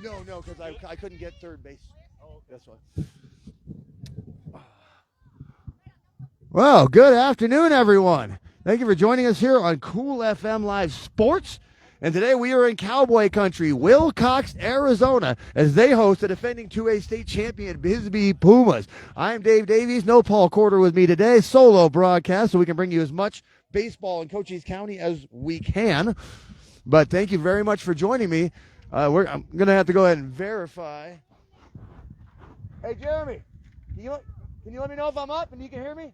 No, because I couldn't get third base. Oh, okay. That's why. Well, good afternoon, everyone. Thank you for joining us here on Cool FM Live Sports. And today we are in cowboy country, Willcox, Arizona, as they host the defending 2A state champion Bisbee Pumas. I'm Dave Davies. No Paul Corder with me today. Solo broadcast, so we can bring you as much baseball in Cochise County as we can. But thank you very much for joining me. I'm going to have to go ahead and verify. Hey, Jeremy, can you let me know if I'm up and you can hear me?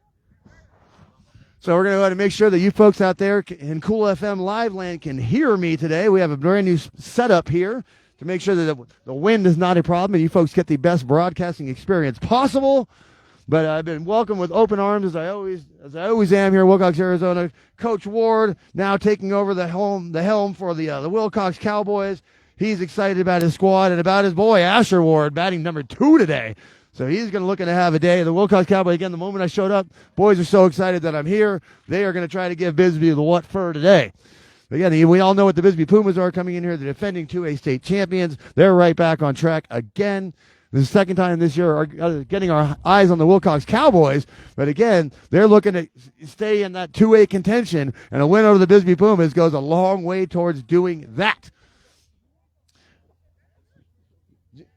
So we're going to go ahead and make sure that you folks out there in Cool FM Live Land can hear me today. We have a brand new setup here to make sure that the wind is not a problem and you folks get the best broadcasting experience possible. But I've been welcomed with open arms as I always am here in Willcox, Arizona. Coach Ward now taking over the helm for the Willcox Cowboys. He's excited about his squad and about his boy Asher Ward batting number 2 today. So he's going to look to have a day. The Willcox Cowboy, again, the moment I showed up, boys are so excited that I'm here. They are going to try to give Bisbee the what for today. Again, we all know what the Bisbee Pumas are coming in here. The defending 2A state champions. They're right back on track again. The second time this year, getting our eyes on the Willcox Cowboys. But again, they're looking to stay in that 2A contention. And a win over the Bisbee Pumas goes a long way towards doing that.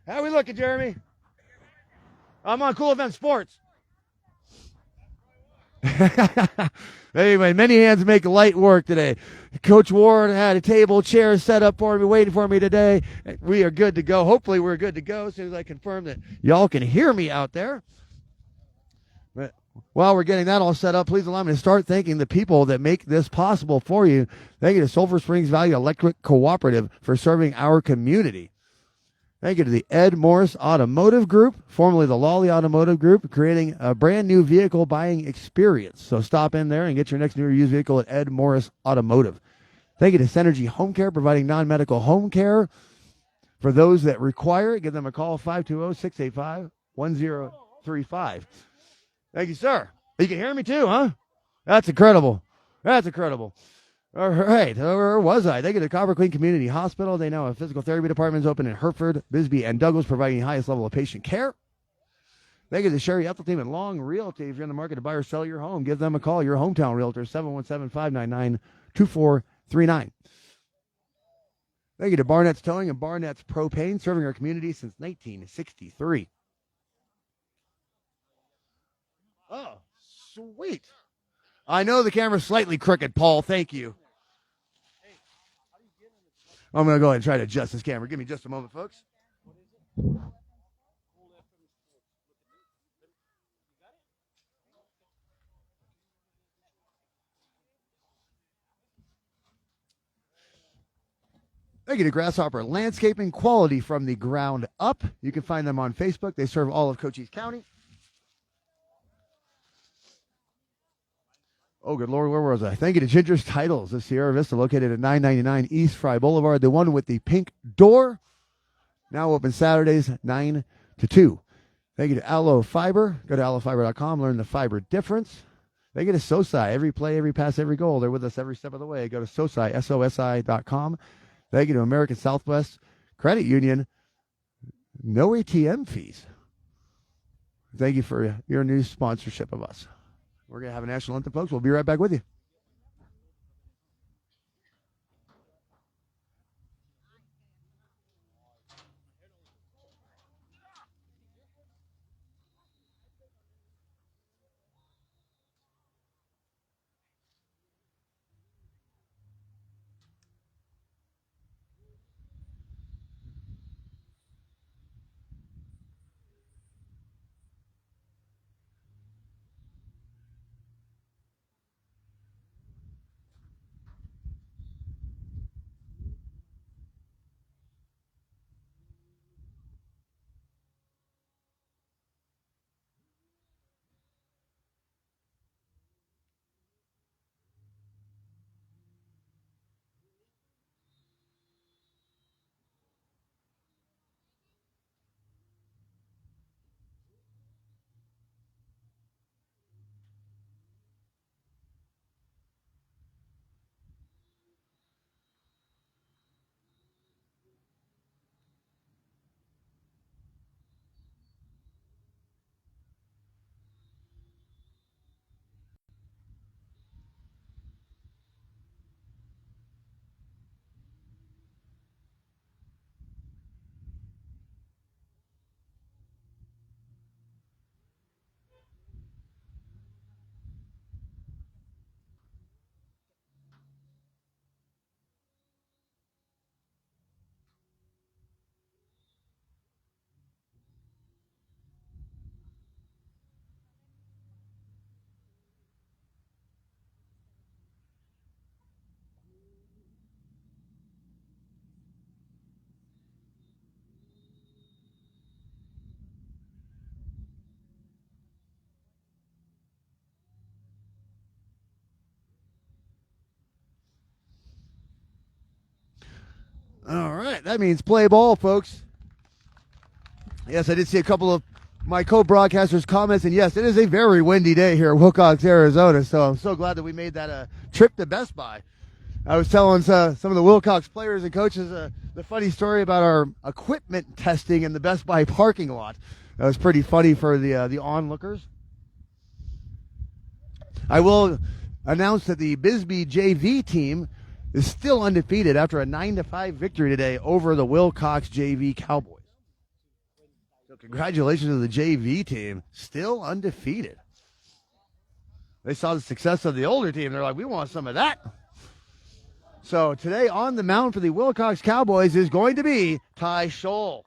How are we looking, Jeremy? I'm on Cool FM Sports. Anyway, many hands make light work today. Coach Ward had a table, chair set up for me, waiting for me today. We are good to go. Hopefully we're good to go as soon as I confirm that y'all can hear me out there. But while we're getting that all set up, please allow me to start thanking the people that make this possible for you. Thank you to Sulphur Springs Valley Electric Cooperative for serving our community. Thank you to the MORSE Automotive Group, formerly the Lawely Automotive Group, creating a brand new vehicle buying experience. So stop in there and get your next new or used vehicle at MORSE Automotive. Thank you to Synergy Home Care, providing non-medical home care for those that require it. Give them a call, 520-685-1035. Thank you, sir. You can hear me too, huh? That's incredible. That's incredible. All right, where was I? Thank you to Copper Queen Community Hospital. They now have physical therapy departments open in Hereford, Bisbee, and Douglas, providing the highest level of patient care. Thank you to Sherry Ethel Team and Long Realty. If you're in the market to buy or sell your home, give them a call. Your hometown realtor, 717-599-2439. Thank you to BARNETT'S Towing and BARNETT'S Propane, serving our community since 1963. Oh, sweet. I know the camera's slightly crooked, Paul. Thank you. I'm going to go ahead and try to adjust this camera. Give me just a moment, folks. Thank you to Grasshopper Landscaping, quality from the ground up. You can find them on Facebook. They serve all of Cochise County. Oh, good Lord, where was I? Thank you to Ginger's Titles of Sierra Vista, located at 999 East Fry Boulevard, the one with the pink door. Now open Saturdays, 9 to 2. Thank you to Aloe Fiber. Go to aloefiber.com, learn the fiber difference. Thank you to SOSI. Every play, every pass, every goal. They're with us every step of the way. Go to SOSI, SOSI.com. Thank you to American Southwest Credit Union. No ATM fees. Thank you for your new sponsorship of us. We're going to have a national anthem, folks. We'll be right back with you. All right, that means play ball, folks. Yes, I did see a couple of my co-broadcasters' comments, and yes, it is a very windy day here at Willcox, Arizona, so I'm so glad that we made that trip to Best Buy. I was telling some of the Willcox players and coaches the funny story about our equipment testing in the Best Buy parking lot. That was pretty funny for the onlookers. I will announce that the Bisbee JV team is still undefeated after a 9-5 victory today over the Willcox JV Cowboys. So congratulations to the JV team, still undefeated. They saw the success of the older team. They're like, we want some of that. So today on the mound for the Willcox Cowboys is going to be Ty Scholl.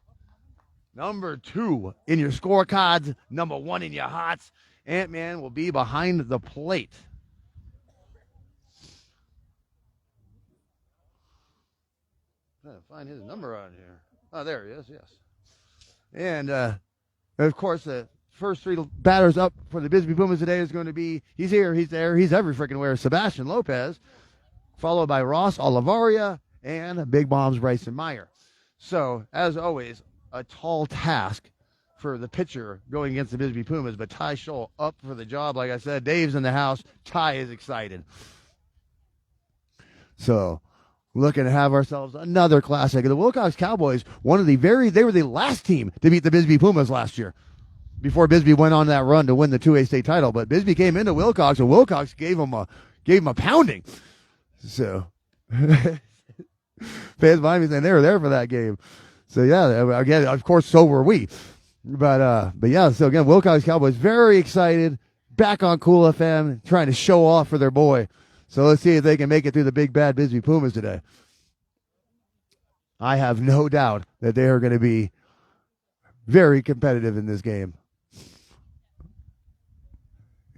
Number 2 in your scorecards, number 1 in your hearts. Ant-Man will be behind the plate. I'm trying to find his number on here. Oh, there he is, yes. And, of course, the first 3 batters up for the Bisbee Pumas today is going to be, he's here, he's there, he's every freaking where, Sebastian Lopez, followed by Ross Olivaria and Big Bombs Bryson Meyer. So, as always, a tall task for the pitcher going against the Bisbee Pumas, but Ty Scholl up for the job. Like I said, Dave's in the house. Ty is excited. So, looking to have ourselves another classic. The Willcox Cowboys, they were the last team to beat the Bisbee Pumas last year before Bisbee went on that run to win the 2A state title. But Bisbee came into Willcox, and Willcox gave them a pounding. So, fans behind me saying they were there for that game. So, yeah, again, of course, so were we. But yeah, so again, Willcox Cowboys very excited, back on Cool FM, trying to show off for their boy. So let's see if they can make it through the big bad Bisbee Pumas today. I have no doubt that they are going to be very competitive in this game.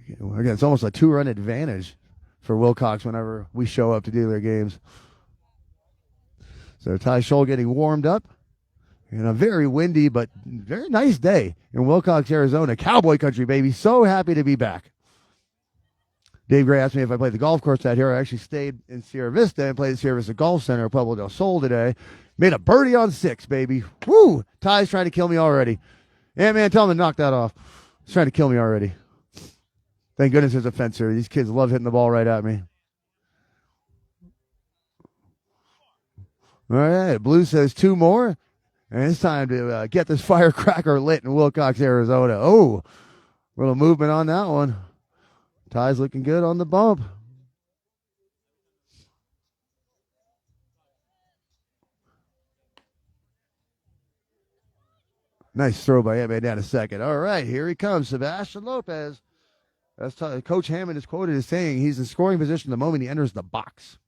Again, it's almost a 2-run advantage for Willcox whenever we show up to do their games. So Ty Scholl getting warmed up. And a very windy but very nice day in Willcox, Arizona. Cowboy country, baby. So happy to be back. Dave Gray asked me if I played the golf course out here. I actually stayed in Sierra Vista and played the Sierra Vista Golf Center at Pueblo del Sol today. Made a birdie on 6, baby. Woo! Ty's trying to kill me already. Yeah, man, tell him to knock that off. He's trying to kill me already. Thank goodness there's a fencer. These kids love hitting the ball right at me. All right, Blue says 2 more. And it's time to get this firecracker lit in Willcox, Arizona. Oh, little movement on that one. Ty's looking good on the bump. Nice throw by Ant-Man down to second. All right, here he comes, Sebastian Lopez. That's Coach Hammond is quoted as saying he's in scoring position the moment he enters the box.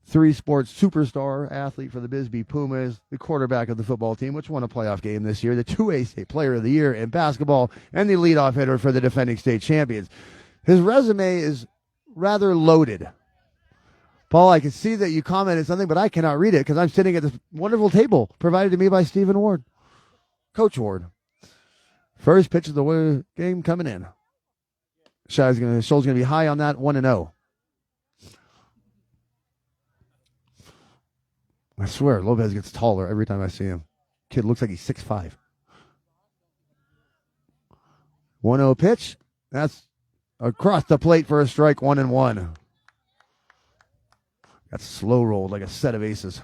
3-sports superstar athlete for the Bisbee Pumas, the quarterback of the football team, which won a playoff game this year, the 2A state player of the year in basketball, and the leadoff hitter for the defending state champions. His resume is rather loaded. Paul, I can see that you commented something, but I cannot read it because I'm sitting at this wonderful table provided to me by Stephen Ward, Coach Ward. First pitch of the game coming in. Scholl's going to be high on that, 1-0. I swear, Lopez gets taller every time I see him. Kid looks like he's 6'5". 1-0 pitch. That's across the plate for a strike, 1-1. Got slow rolled like a set of aces.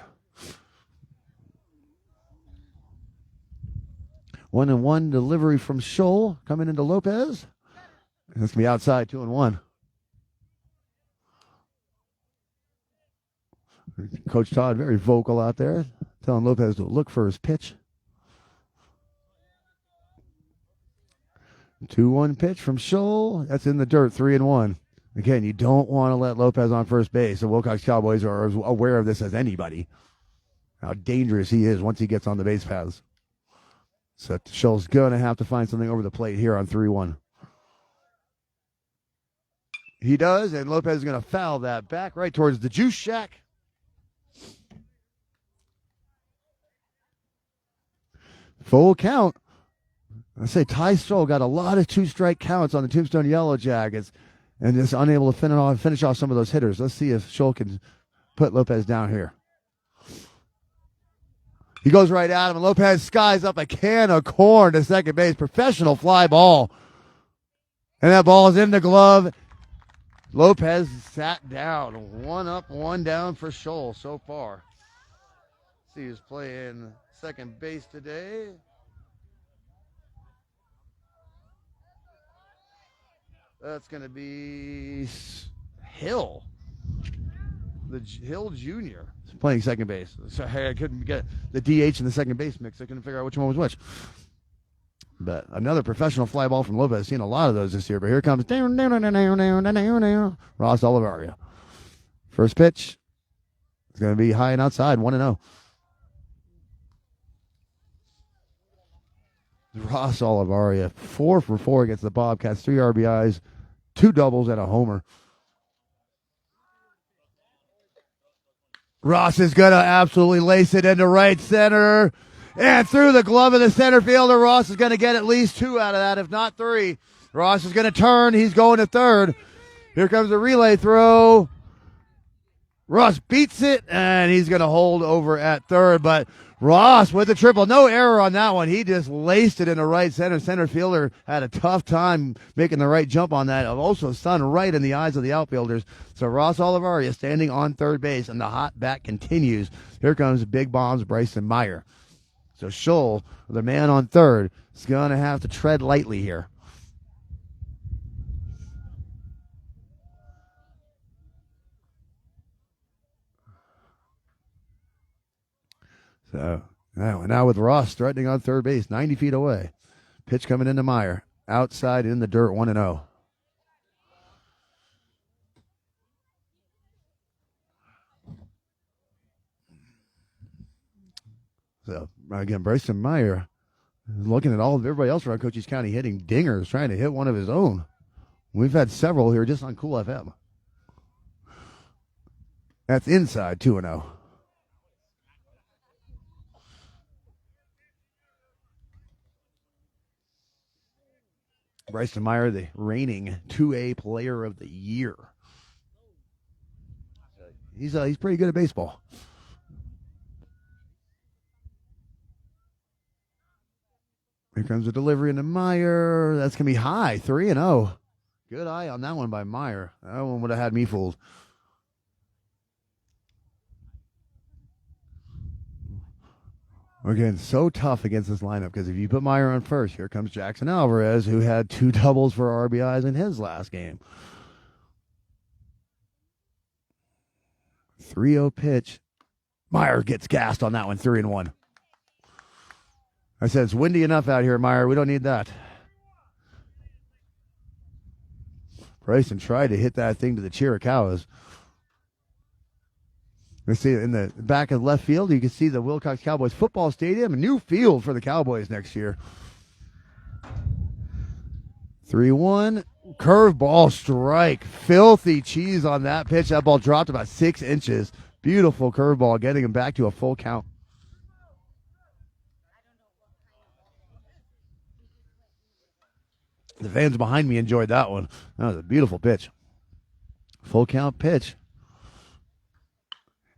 1-1 delivery from Scholl coming into Lopez. That's going to be outside, 2-1. Coach Todd very vocal out there, telling Lopez to look for his pitch. 2-1 pitch from Scholl. That's in the dirt, 3-1. Again, you don't want to let Lopez on first base. The Willcox Cowboys are as aware of this as anybody, how dangerous he is once he gets on the base paths. So Scholl's going to have to find something over the plate here on 3-1. He does, and Lopez is going to foul that back right towards the juice shack. Full count. I say Ty Scholl got a lot of 2-strike counts on the Tombstone Yellow Jackets and just unable to finish off some of those hitters. Let's see if Scholl can put Lopez down here. He goes right at him, and Lopez skies up a can of corn to second base. Professional fly ball. And that ball is in the glove. Lopez sat down. 1 up, 1 down for Scholl so far. See who's playing second base today. That's going to be Hill. Hill Jr. is playing second base. So I couldn't get the DH and the second base mix. I couldn't figure out which one was which. But another professional fly ball from Lopez. Seen a lot of those this year. But here comes Ross Olivaria. First pitch. It's going to be high and outside, 1-0. Ross Olivaria, 4 for 4 against the Bobcats, 3 RBIs, 2 doubles, and a homer. Ross is going to absolutely lace it into right center. And through the glove of the center fielder, Ross is going to get at least 2 out of that, if not 3. Ross is going to turn. He's going to third. Here comes the relay throw. Ross beats it, and he's going to hold over at third. But Ross with the triple. No error on that one. He just laced it into right center. Center fielder had a tough time making the right jump on that. Also sun right in the eyes of the outfielders. So Ross Olivaria standing on third base, and the hot bat continues. Here comes Big Bombs Bryson Meyer. So Scholl, the man on third, is going to have to tread lightly here. So now with Ross threatening on third base, 90 feet away. Pitch coming into Meyer. Outside in the dirt, 1-0. So, again, Bryson Meyer is looking at everybody else around Cochise County hitting dingers, trying to hit one of his own. We've had several here just on Cool FM. That's inside, 2-0. Bryson Meyer, the reigning 2A player of the year. He's pretty good at baseball. Here comes the delivery into Meyer. That's going to be high, 3-0. Good eye on that one by Meyer. That one would have had me fooled. Again, so tough against this lineup because if you put Meyer on first, here comes Jackson Alvarez, who had 2 doubles for RBIs in his last game. 3-0 pitch. Meyer gets gassed on that one, 3-1. I said, it's windy enough out here, Meyer. We don't need that. Bryson tried to hit that thing to the Chiricahuas. Let's see, in the back of left field, you can see the Willcox Cowboys football stadium, a new field for the Cowboys next year. 3-1, curveball strike. Filthy cheese on that pitch. That ball dropped about 6 inches. Beautiful curveball, getting him back to a full count. The fans behind me enjoyed that one. That was a beautiful pitch. Full count pitch.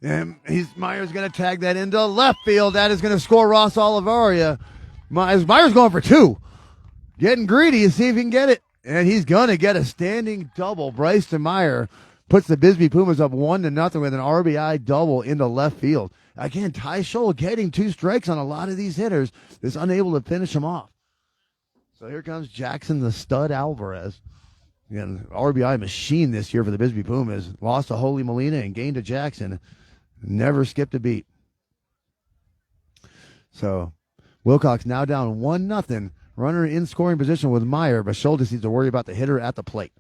And Meyer's going to tag that into left field. That is going to score Ross Olivaria. Meyer's going for 2. Getting greedy to see if he can get it. And he's going to get a standing double. Bryson Meyer puts the Bisbee Pumas up 1-0 with an RBI double into left field. Again, Ty Scholl getting 2 strikes on a lot of these hitters is unable to finish them off. So here comes Jackson the Stud Alvarez. Again, RBI machine this year for the Bisbee Pumas. Lost to Holy Molina and gained to Jackson. Never skipped a beat. So Willcox now down 1-0. Runner in scoring position with Meyer, but Scholl just needs to worry about the hitter at the plate.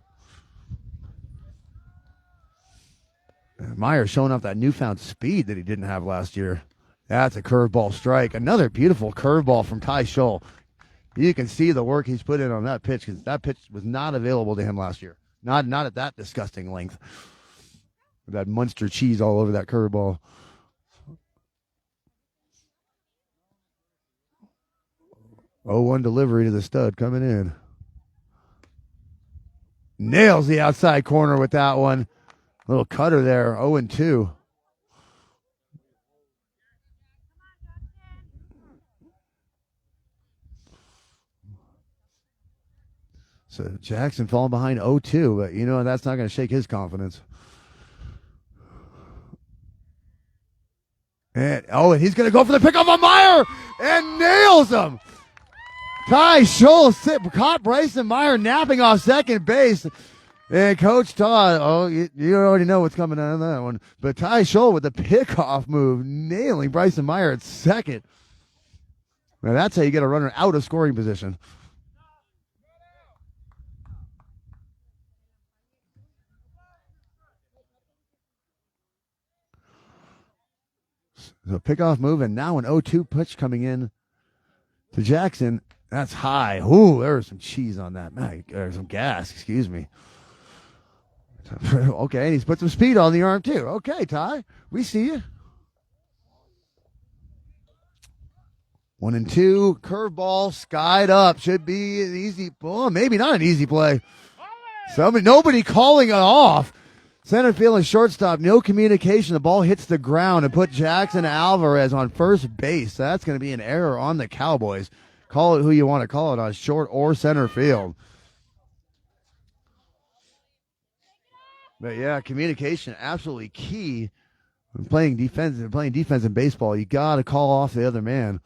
Meyer showing off that newfound speed that he didn't have last year. That's a curveball strike. Another beautiful curveball from Ty Scholl. You can see the work he's put in on that pitch because that pitch was not available to him last year. Not at that disgusting length. With that Munster cheese all over that curveball. Oh, 1 delivery to the stud coming in. Nails the outside corner with that one. Little cutter there, 0-2. So Jackson falling behind 0-2, but you know that's not going to shake his confidence. And he's going to go for the pickoff on Meyer and nails him. Ty Scholl caught Bryson Meyer napping off second base. And Coach Todd, you already know what's coming out of that one. But Ty Scholl with the pickoff move, nailing Bryson Meyer at second. Now that's how you get a runner out of scoring position. So pickoff move, and now an 0-2 pitch coming in to Jackson. That's high. Ooh, there's some cheese on that. There's some gas, excuse me. Okay, and he's put some speed on the arm too. Okay, Ty, we see you. 1-2, curveball, skied up. Should be an easy, maybe not an easy play. Nobody calling it off. Center field and shortstop, no communication. The ball hits the ground and put Jackson Alvarez on first base. That's going to be an error on the Cowboys. Call it who you want to call it, on short or center field. But yeah, communication absolutely key when playing defense in baseball. You got to call off the other man.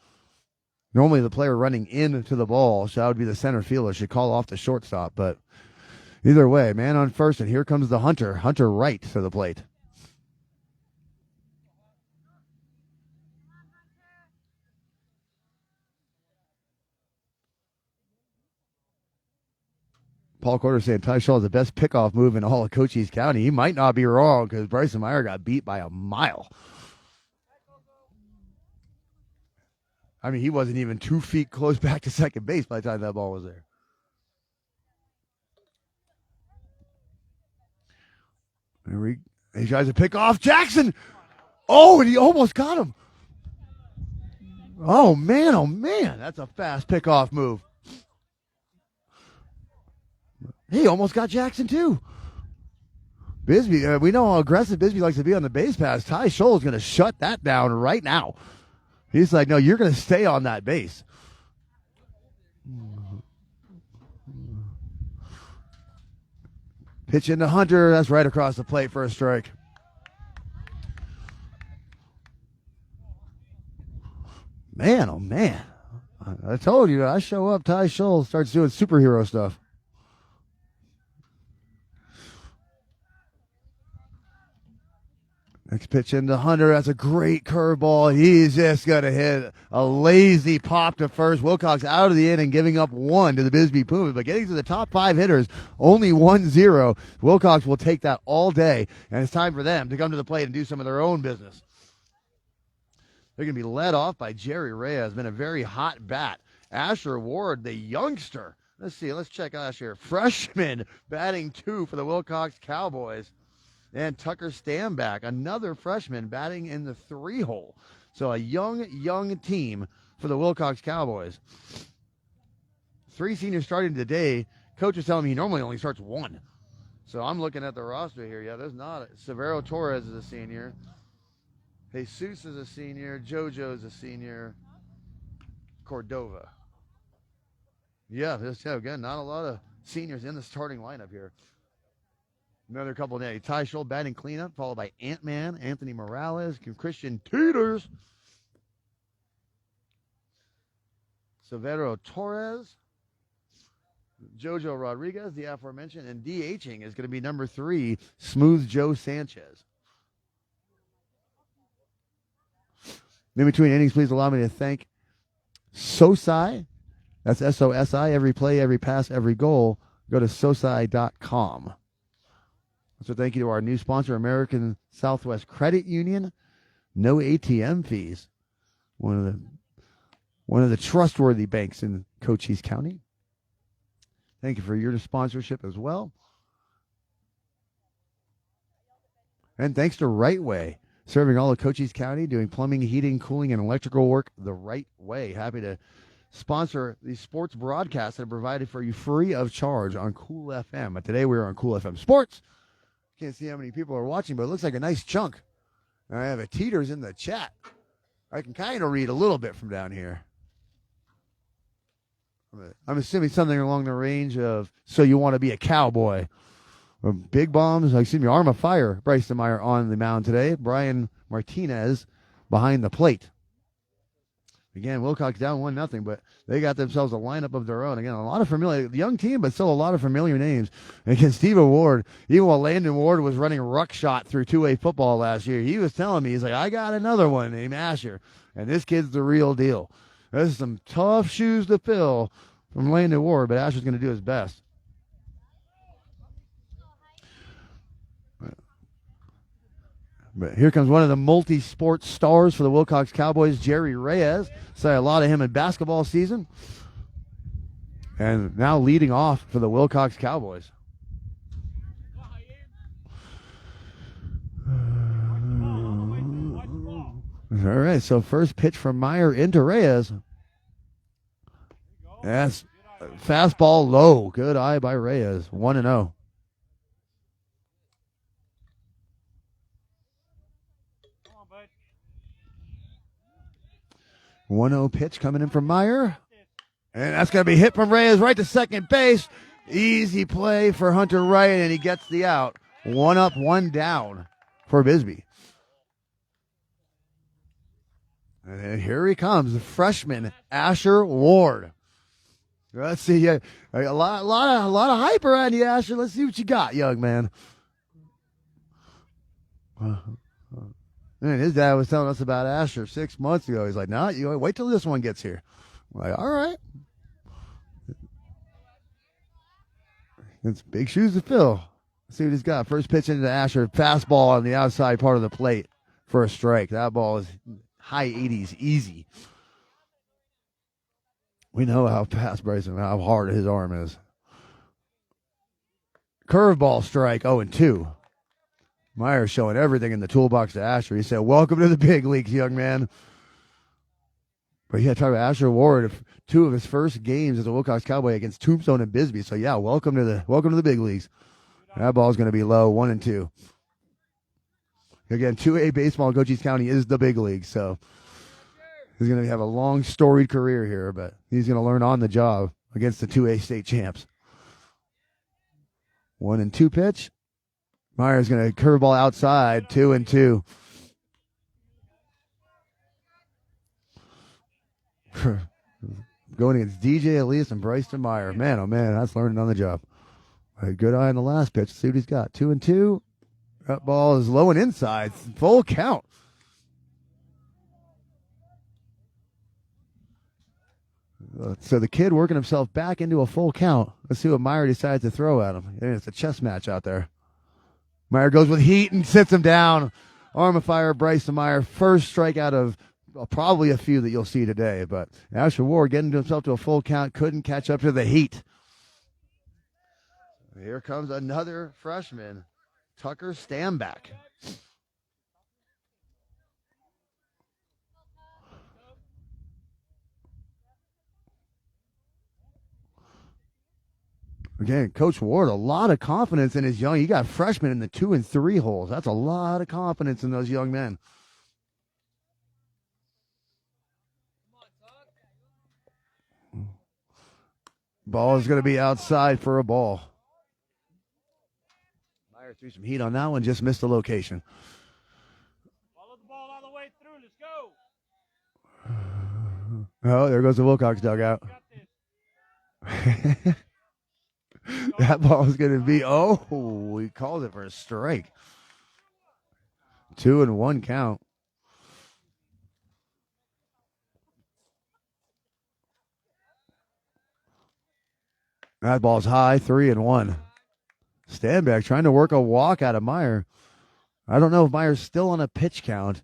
Normally the player running into the ball, so that would be the center fielder, should call off the shortstop, but either way, man on first, and here comes the Hunter. Hunter right to the plate. Paul Corder saying Ty Scholl is the best pickoff move in all of Cochise County. He might not be wrong because Bryson Meyer got beat by a mile. I mean, he wasn't even 2 feet close back to second base by the time that ball was there. He tries to pick off Jackson. Oh, and he almost got him. Oh, man. That's a fast pickoff move. He almost got Jackson, too. Bisbee, we know how aggressive Bisbee likes to be on the base pass. Ty Scholl is going to shut that down right now. He's like, no, you're going to stay on that base. Pitch into Hunter. That's right across the plate for a strike. Man, oh, man. I told you, I show up, Ty Scholl starts doing superhero stuff. Next pitch into Hunter. That's a great curveball. He's just going to hit a lazy pop to first. Willcox out of the inning, giving up 1 to the Bisbee Pumas. But getting to the top 5 hitters, only 1-0. Willcox will take that all day. And it's time for them to come to the plate and do some of their own business. They're going to be led off by Jerry Reyes. Been a very hot bat. Asher Ward, the youngster. Let's see. Let's check Asher. Freshman batting 2 for the Willcox Cowboys. And Tucker Stamback, another freshman, batting in the 3-hole. So a young team for the Willcox Cowboys. 3 seniors starting today. Coach is telling me he normally only starts 1. So I'm looking at the roster here. Yeah, there's not. Severo Torres is a senior. Jesus is a senior. JoJo is a senior. Cordova. Yeah, again, not a lot of seniors in the starting lineup here. Another couple of days. Ty Scholl batting cleanup, followed by Ant-Man, Anthony Morales, Christian Teeters, Severo Torres, Jojo Rodriguez, the aforementioned, and DHing is going to be number 3, Smooth Joe Sanchez. In between innings, please allow me to thank SOSI. That's SOSI. Every play, every pass, every goal. Go to SOSI.com. So thank you to our new sponsor, American Southwest Credit Union. No ATM fees. One of the trustworthy banks in Cochise County. Thank you for your sponsorship as well. And thanks to Right Way, serving all of Cochise County, doing plumbing, heating, cooling, and electrical work the right way. Happy to sponsor these sports broadcasts that are provided for you free of charge on Cool FM. But today we're on Cool FM Sports. Can't see how many people are watching, but it looks like a nice chunk. I have a Teeters in the chat. I can kind of read a little bit from down here. I'm assuming something along the range of, so you want to be a cowboy. Big bombs, arm of fire. Bryson Meyer on the mound today. Brian Martinez behind the plate. Again, Willcox down 1-0, but they got themselves a lineup of their own. Again, a lot of familiar, young team, but still a lot of familiar names. And against Stephen Ward, even while Landon Ward was running ruck shot through 2A football last year, he was telling me, he's like, I got another one named Asher, and this kid's the real deal. There's some tough shoes to fill from Landon Ward, but Asher's going to do his best. But here comes one of the multi-sport stars for the Willcox Cowboys, Jerry Reyes. Saw a lot of him in basketball season. And now leading off for the Willcox Cowboys. All right, so first pitch from Meyer into Reyes. That's fastball low. Good eye by Reyes. 1-0. 1-0 pitch coming in from Meyer. And that's going to be hit from Reyes right to second base. Easy play for Hunter Wright, and he gets the out. 1 up, 1 down for Bisbee. And then here he comes, the freshman, Asher Ward. Let's see, a lot of hype around you, Asher. Let's see what you got, young man. And his dad was telling us about Asher 6 months ago. He's like, no, you wait till this one gets here. I'm like, all right. It's big shoes to fill. Let's see what he's got. First pitch into Asher. Fastball on the outside part of the plate for a strike. That ball is high 80s, easy. We know how fast Bryson, how hard his arm is. Curveball strike, 0-2. Meyer showing everything in the toolbox to Asher. He said, welcome to the big leagues, young man. But yeah, talk about Asher Ward, 2 of his first games as a Willcox Cowboy against Tombstone and Bisbee. So yeah, welcome to the big leagues. That ball's going to be low, 1-2. Again, 2A baseball in Cochise County is the big league, so he's going to have a long storied career here, but he's going to learn on the job against the 2A state champs. 1-2 pitch. Meyer's going to curveball outside, 2-2. Going against DJ Elias and Bryson Meyer. Man, oh man, that's learning on the job. A good eye on the last pitch. See what he's got. 2-2. That ball is low and inside. Full count. So the kid working himself back into a full count. Let's see what Meyer decides to throw at him. It's a chess match out there. Meyer goes with heat and sits him down. Arm of fire, Bryson Meyer. First strikeout of probably a few that you'll see today. But Asher Ward getting himself to a full count. Couldn't catch up to the heat. Here comes another freshman, Tucker Stamback. Again, Coach Ward, a lot of confidence in his young. He got freshmen in the 2 and 3 holes. That's a lot of confidence in those young men. Ball is going to be outside for a ball. Meyer threw some heat on that one, just missed the location. Follow the ball all the way through. Let's go. Oh, there goes the Willcox dugout. That ball is going to be, he called it for a strike. 2-1 count. That ball's high, 3-1. Stamback trying to work a walk out of Meyer. I don't know if Meyer's still on a pitch count.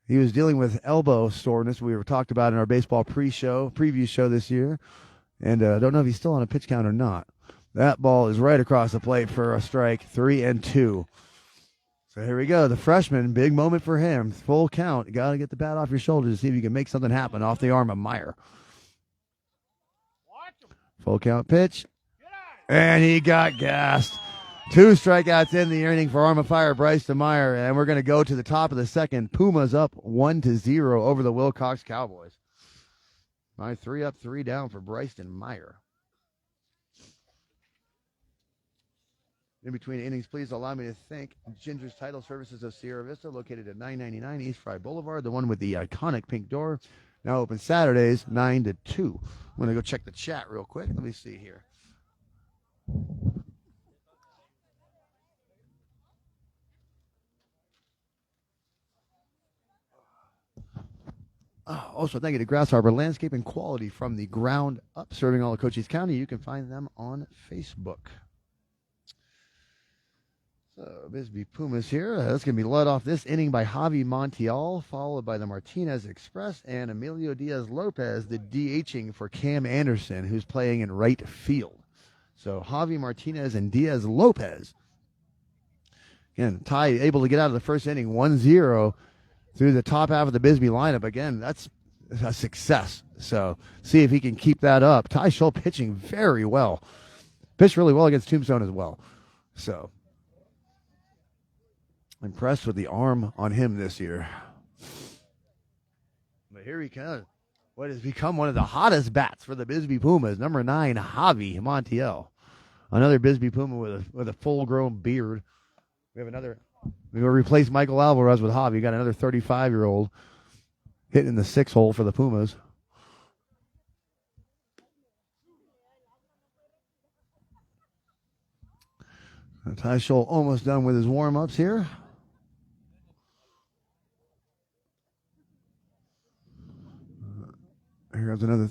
He was dealing with elbow soreness we were talked about in our baseball preview show this year. And I don't know if he's still on a pitch count or not. That ball is right across the plate for a strike, 3-2. So here we go. The freshman, big moment for him. Full count. You got to get the bat off your shoulder to see if you can make something happen off the arm of Meyer. Full count pitch. And he got gassed. 2 strikeouts in the inning for Arm of Fire, Bryson Meyer. And we're going to go to the top of the second. Pumas up 1-0 over the Willcox Cowboys. My 3 up, 3 down for Bryson Meyer. In between innings, please allow me to thank Ginger's Title Services of Sierra Vista, located at 999 East Fry Boulevard, the one with the iconic pink door. Now open Saturdays, 9 to 2. I'm going to go check the chat real quick. Let me see here. Also, thank you to Grass Harbor Landscape and Quality from the ground up, serving all of Cochise County. You can find them on Facebook. So, Bisbee Pumas here. That's going to be led off this inning by Javi Montiel, followed by the Martinez Express and Emilio Diaz-Lopez, the DHing for Cam Anderson, who's playing in right field. So, Javi Martinez and Diaz-Lopez. Again, Ty able to get out of the first inning 1-0 through the top half of the Bisbee lineup. Again, that's a success. So, see if he can keep that up. Ty Scholl pitching very well. Pitched really well against Tombstone as well. So, impressed with the arm on him this year. But here he comes. What has become one of the hottest bats for the Bisbee Pumas, number 9, Javi Montiel. Another Bisbee Puma with a full-grown beard. We have another. We will replace Michael Alvarez with Javi. Got another 35-year-old hitting in the 6 hole for the Pumas. Ty Scholl almost done with his warm-ups here. Here comes another.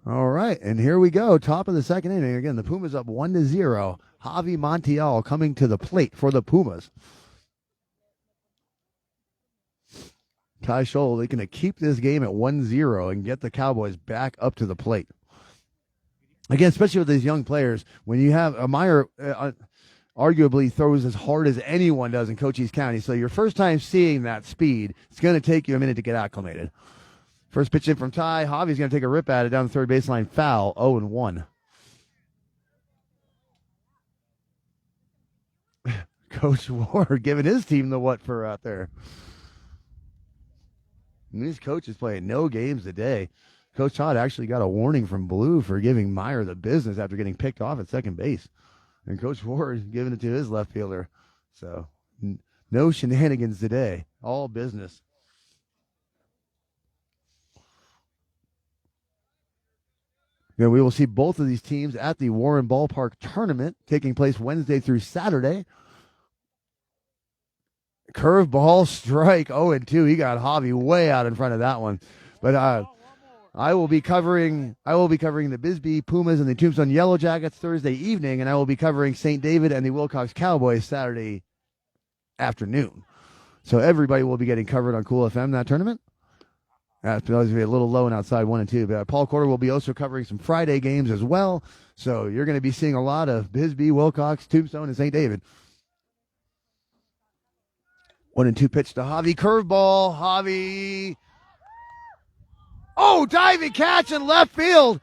All right, and here we go. Top of the second inning. Again, the Pumas up 1-0. Javi Montiel coming to the plate for the Pumas. Ty Scholl, they're going to keep this game at 1-0 and get the Cowboys back up to the plate. Again, especially with these young players, when you have Meyer arguably throws as hard as anyone does in Cochise County. So your first time seeing that speed, it's going to take you a minute to get acclimated. First pitch in from Ty. Javi's going to take a rip at it down the third baseline. Foul, 0-1. Coach Ward giving his team the what for out there. And these coaches playing no games today. Coach Todd actually got a warning from Blue for giving Meyer the business after getting picked off at second base. And Coach Ward giving it to his left fielder. So, no shenanigans today. All business. Yeah, we will see both of these teams at the Warren Ballpark tournament taking place Wednesday through Saturday. Curveball strike 0-2. He got Javi way out in front of that one. But I will be covering the Bisbee Pumas and the Tombstone Yellow Jackets Thursday evening, and I will be covering St. David and the Willcox Cowboys Saturday afternoon. So everybody will be getting covered on Cool FM that tournament. That's going to be a little low and outside 1-2. But Paul Corder will be also covering some Friday games as well. So you're going to be seeing a lot of Bisbee, Willcox, Tombstone, and St. David. 1-2 pitch to Javi. Curveball. Javi. Oh, diving catch in left field.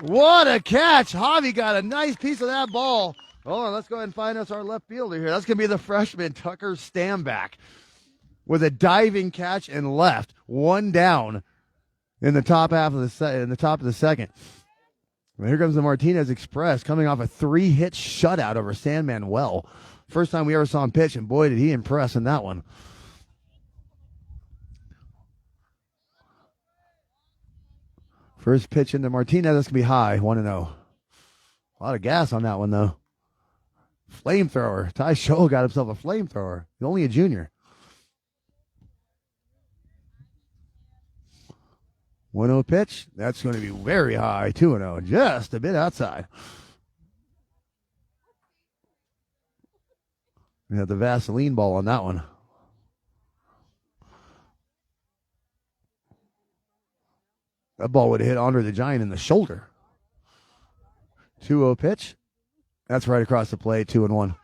What a catch. Javi got a nice piece of that ball. Oh, let's go ahead and find us our left fielder here. That's going to be the freshman, Tucker Stamback, with a diving catch and left. One down in the top half of the second. Well, here comes the Martinez Express coming off a 3-hit shutout over San Manuel. First time we ever saw him pitch, and boy, did he impress in that one. First pitch into Martinez, that's going to be high, 1-0. A lot of gas on that one, though. Flamethrower. Ty Scholl got himself a flamethrower. He's only a junior. 1-0 pitch. That's going to be very high, 2-0. Just a bit outside. We have the Vaseline ball on that one. That ball would have hit Andre the Giant in the shoulder. 2-0 pitch. That's right across the plate, 2-1.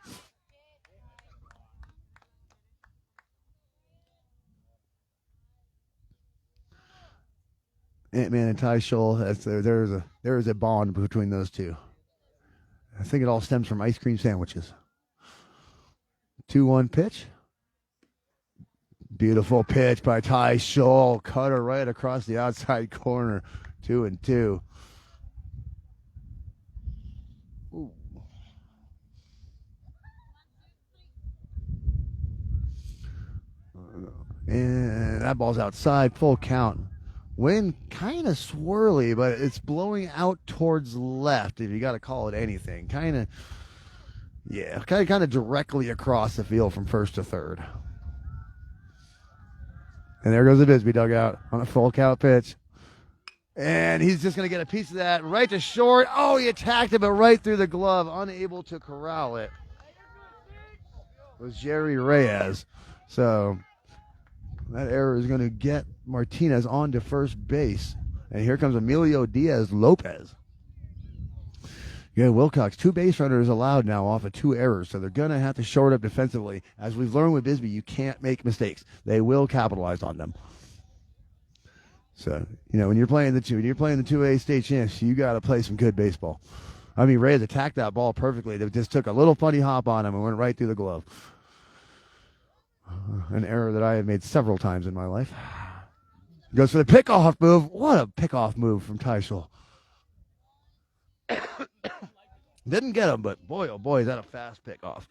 Ant-Man and Ty Scholl, there is a bond between those two. I think it all stems from ice cream sandwiches. 2-1 pitch. Beautiful pitch by Ty Scholl. Cutter right across the outside corner. 2-2. Ooh. And that ball's outside, full count. Wind kind of swirly, but it's blowing out towards left, if you got to call it anything. Kind of directly across the field from first to third. And there goes the Bisbee dugout on a full count pitch. And he's just going to get a piece of that right to short. Oh, he attacked it, but right through the glove, unable to corral it. It was Jerry Reyes. So that error is going to get Martinez on to first base. And here comes Emilio Diaz-Lopez. Yeah, Willcox, 2 base runners allowed now off of 2 errors, so they're going to have to shore it up defensively. As we've learned with Bisbee, you can't make mistakes. They will capitalize on them. So, when you're playing the 2A state champs, you got to play some good baseball. I mean, Reyes attacked that ball perfectly. They just took a little funny hop on him and went right through the glove. An error that I have made several times in my life. Goes for the pickoff move. What a pickoff move from Ty Scholl. Didn't get him, but boy, oh boy, is that a fast pickoff.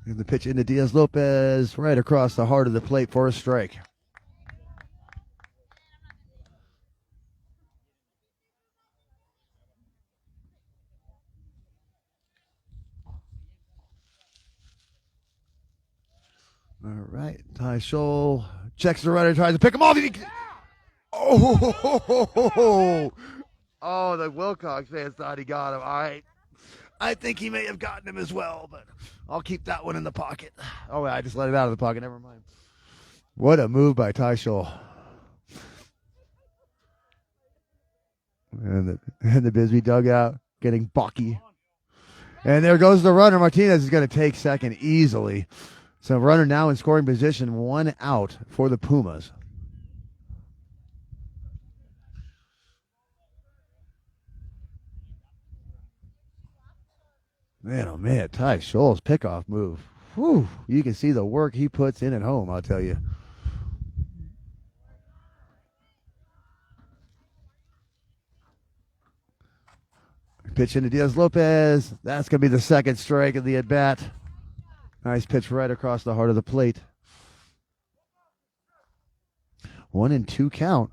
And the pitch into Diaz-Lopez, right across the heart of the plate for a strike. All right, Ty Scholl checks the runner, tries to pick him off. Oh, the Willcox fans thought he got him. All right. I think he may have gotten him as well, but I'll keep that one in the pocket. Oh, I just let it out of the pocket. Never mind. What a move by Ty Scholl. And the Bisbee dugout getting bucky. And there goes the runner. Martinez is going to take second easily. So runner now in scoring position, 1 out for the Pumas. Man, oh man, Ty Scholl's pickoff move. Whew, you can see the work he puts in at home, I'll tell you. Pitch into Diaz-Lopez. That's going to be the second strike of the at-bat. Nice pitch right across the heart of the plate. 1-2 count.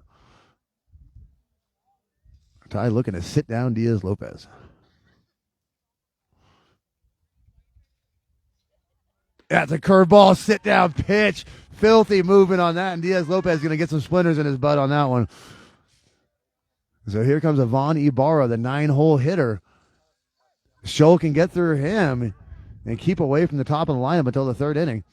Ty looking to sit down Diaz-Lopez. That's a curveball, sit down pitch. Filthy movement on that, and Diaz-Lopez is going to get some splinters in his butt on that one. So here comes Ivan Ibarra, the 9-hole hitter. Scholl can get through him and keep away from the top of the lineup until the 3rd inning.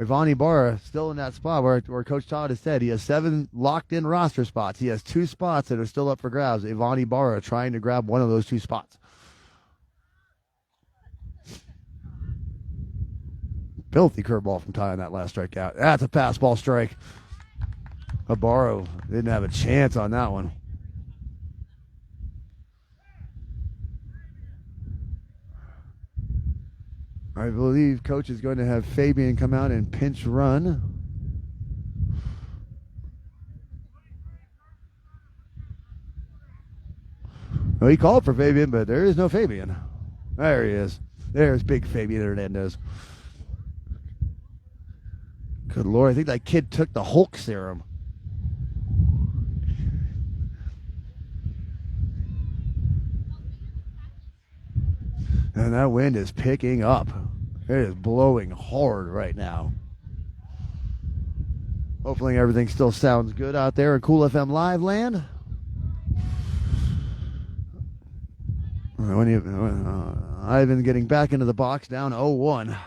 Ivan Ibarra still in that spot where Coach Todd has said he has 7 locked-in roster spots. He has 2 spots that are still up for grabs. Ivan Ibarra trying to grab one of those 2 spots. Filthy curveball from Ty on that last strikeout. That's a fastball strike. Ibarra didn't have a chance on that one. I believe Coach is going to have Fabian come out and pinch run. Well, he called for Fabian, but there is no Fabian. There he is. There's big Fabian Hernandez. Good Lord, I think that kid took the Hulk serum. And that wind is picking up. It is blowing hard right now. Hopefully everything still sounds good out there in Cool FM Live land. Ivan getting back into the box, down 0-1.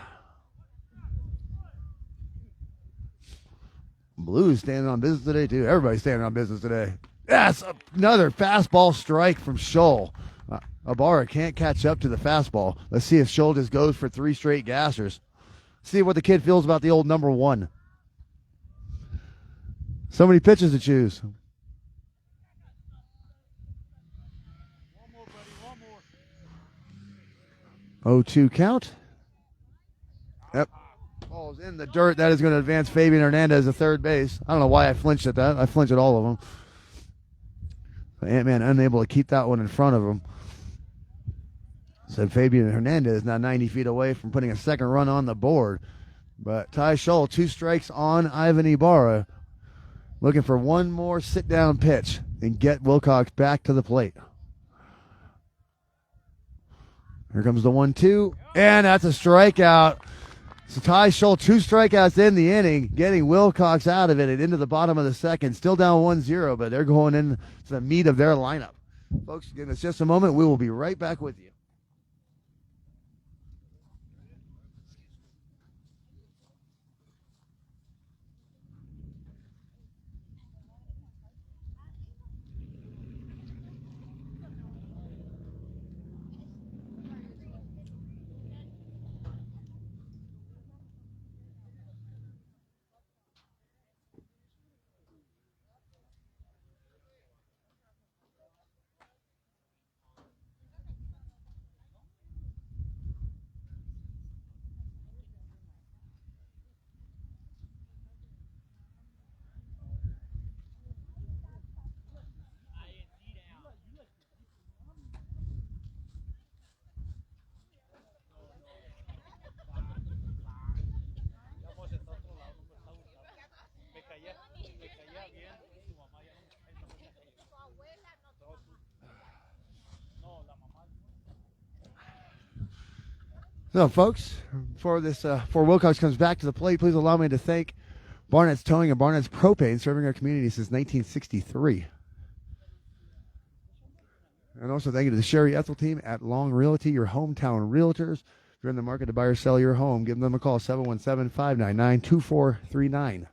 Blues standing on business today, too. Everybody's standing on business today. That's another fastball strike from Scholl. Ibarra can't catch up to the fastball. Let's see if Scholl just goes for 3 straight gassers. See what the kid feels about the old number 1. So many pitches to choose. 0-2 count. Yep. Ball's in the dirt. That is going to advance Fabian Hernandez to third base. I don't know why I flinched at that. I flinched at all of them. Ant-Man unable to keep that one in front of him. Said Fabian Hernandez now 90 feet away from putting a second run on the board. But Ty Scholl, 2 strikes on Ivan Ibarra. Looking for one more sit-down pitch and get Willcox back to the plate. Here comes the 1-2, and that's a strikeout. So Ty Scholl, 2 strikeouts in the inning, getting Willcox out of it and into the bottom of the second. Still down 1-0, but they're going into the meat of their lineup. Folks, give us just a moment. We will be right back with you. So, folks, before Willcox comes back to the plate, please allow me to thank Barnett's Towing and Barnett's Propane, serving our community since 1963. And also thank you to the Sherry Ethel team at Long Realty, your hometown realtors. If you're in the market to buy or sell your home, give them a call, 717-599-2439.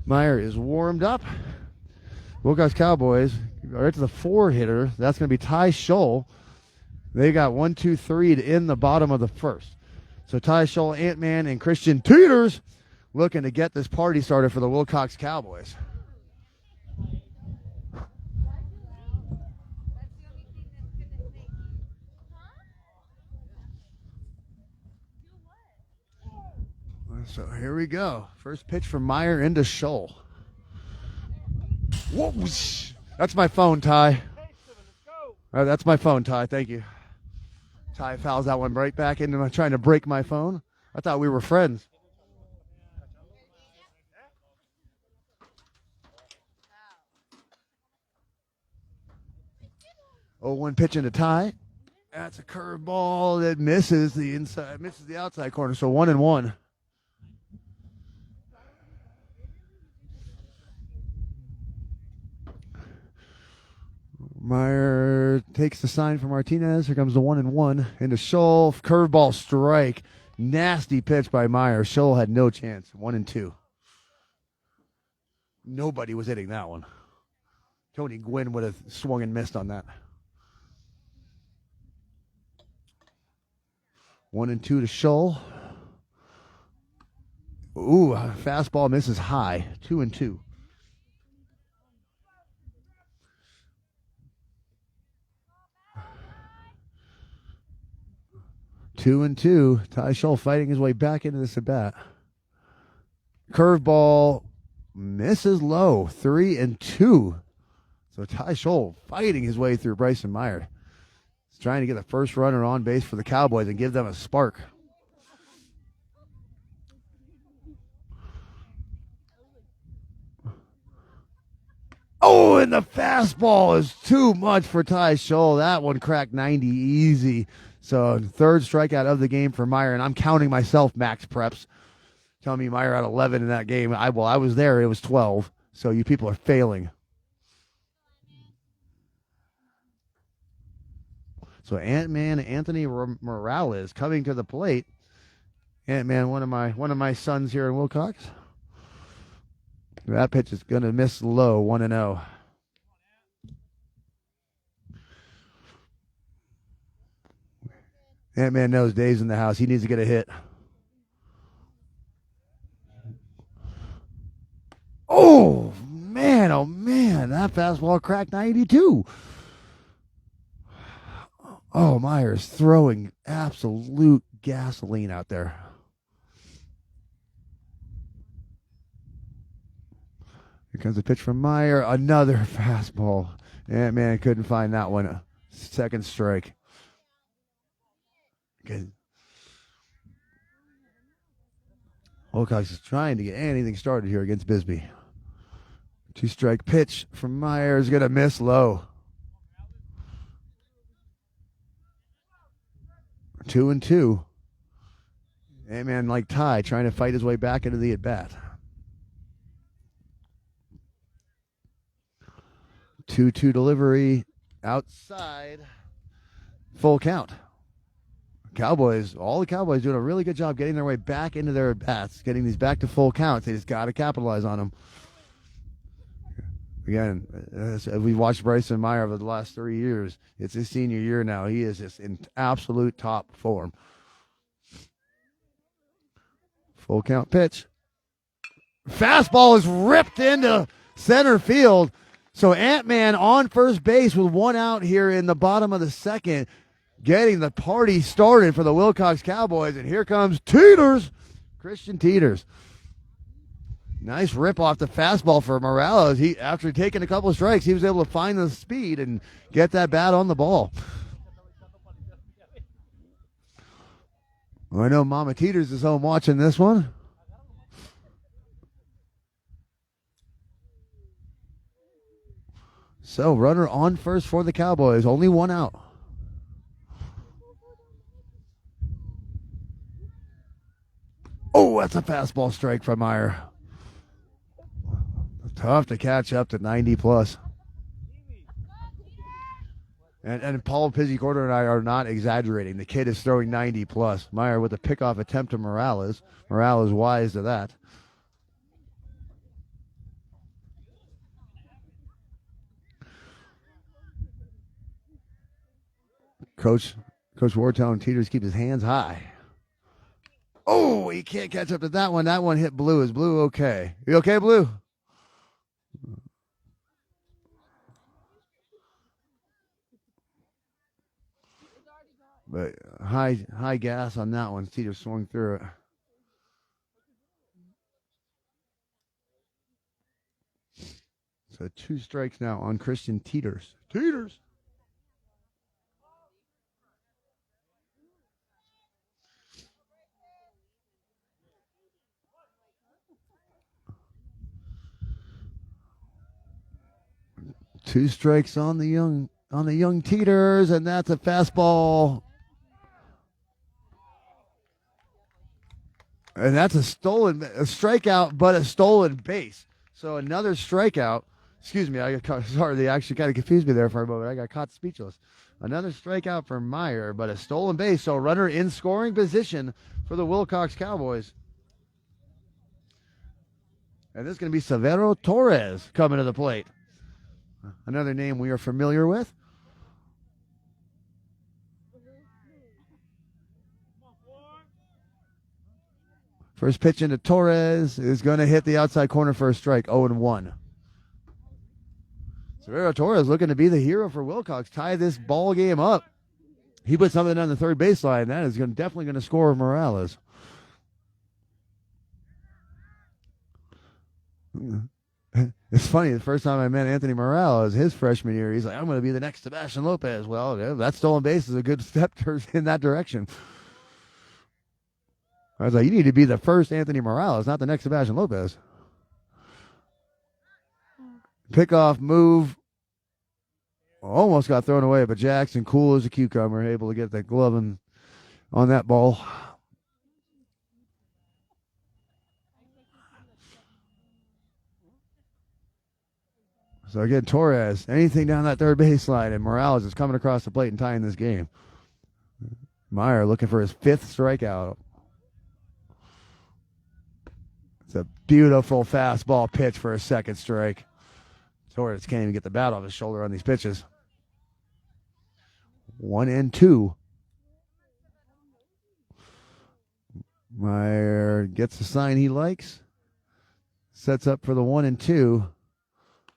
Meyer is warmed up. Willcox Cowboys right to the 4-hitter. That's going to be Ty Scholl. They got 1, 2, 3 to end the bottom of the first. So Ty Scholl, Ant-Man, and Christian Teeters looking to get this party started for the Willcox Cowboys. So here we go. First pitch from Meyer into Scholl. Whoa! That's my phone, Ty. That's my phone, Ty. Thank you. Ty fouls that one right back into trying to break my phone. I thought we were friends. Oh, 1 pitch into Ty. That's a curveball that misses the inside, misses the outside corner. So 1-1. Meyer takes the sign from Martinez. Here comes the 1-1 into Scholl. Curveball strike. Nasty pitch by Meyer. Scholl had no chance. 1-2. Nobody was hitting that one. Tony Gwynn would have swung and missed on that. 1-2 to Scholl. Ooh, fastball misses high. 2-2. 2-2. Ty Scholl fighting his way back into this at bat. Curveball misses low. 3-2. So Ty Scholl fighting his way through Bryson Meyer. He's trying to get the first runner on base for the Cowboys and give them a spark. Oh, and the fastball is too much for Ty Scholl. That one cracked 90 easy. So 3rd strikeout of the game for Meyer, and I'm counting myself, Max Preps. Telling me Meyer had 11 in that game. I was there. It was 12. So you people are failing. So Ant-Man Anthony Morales coming to the plate. Ant-Man, one of my sons here in Willcox. That pitch is going to miss low, 1-0. Ant-Man knows Dave's in the house. He needs to get a hit. Oh, man, that fastball cracked 92. Oh, Meyer's throwing absolute gasoline out there. Here comes a pitch from Meyer. Another fastball. And man, couldn't find that one. Second strike. Good. Willcox is trying to get anything started here against Bisbee. 2-strike pitch from Meyer is going to miss low. 2-2. And man, like Ty, trying to fight his way back into the at-bat. 2-2 delivery outside. Full count. Cowboys, all the Cowboys doing a really good job getting their way back into their at-bats, getting these back to full counts. They just got to capitalize on them. Again, as we've watched Bryson Meyer over the last 3 years, it's his senior year now. He is just in absolute top form. Full count pitch. Fastball is ripped into center field. So Ant-Man on first base with one out here in the bottom of the second, getting the party started for the Willcox Cowboys. And here comes Teeters, Christian Teeters. Nice rip off the fastball for Morales. After taking a couple of strikes, he was able to find the speed and get that bat on the ball. Well, I know Mama Teeters is home watching this one. So, runner on first for the Cowboys. Only one out. Oh, that's a fastball strike from Meyer. Tough to catch up to 90 plus. And Paul Pizzicordo and I are not exaggerating. The kid is throwing 90 plus. Meyer with a pickoff attempt to Morales. Morales wise to that. Coach Wartown Teeters keep his hands high. Oh, he can't catch up to that one. That one hit Blue. Is Blue okay? You okay, Blue? But high gas on that one. Teeters swung through it. So 2 strikes now on Christian Teeters. Teeters. Two strikes on the young Teeters, and that's a fastball. And that's a strikeout, but a stolen base. So another strikeout. Excuse me, I got caught, sorry, they actually kind of confused me there for a moment. I got caught speechless. Another strikeout for Meyer, but a stolen base. So runner in scoring position for the Willcox Cowboys. And this is going to be Severo Torres coming to the plate. Another name we are familiar with. First pitch into Torres is going to hit the outside corner for a strike, 0-1. Severo Torres looking to be the hero for Willcox. Tie this ball game up. He put something on the third baseline. That is definitely going to score Morales. It's funny, the first time I met Anthony Morales, his freshman year, he's like, I'm going to be the next Sebastian Lopez. Well, yeah, that stolen base is a good step in that direction. I was like, you need to be the first Anthony Morales, not the next Sebastian Lopez. Pickoff move. Almost got thrown away, but Jackson, cool as a cucumber, able to get that glove on that ball. So again, Torres, anything down that third baseline, and Morales is coming across the plate and tying this game. Meyer looking for his 5th strikeout. It's a beautiful fastball pitch for a second strike. Torres can't even get the bat off his shoulder on these pitches. 1-2. Meyer gets the sign he likes. Sets up for the 1-2.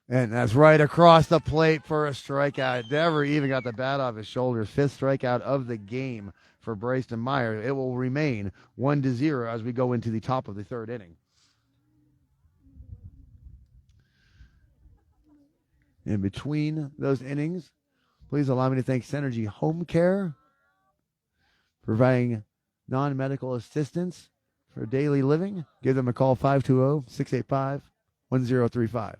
And that's right across the plate for a strikeout. Never even got the bat off his shoulders. 5th strikeout of the game for Brayson Meyer. It will remain 1-0 as we go into the top of the 3rd inning. In between those innings, please allow me to thank Synergy Home Care, providing non-medical assistance for daily living. Give them a call, 520-685-1035.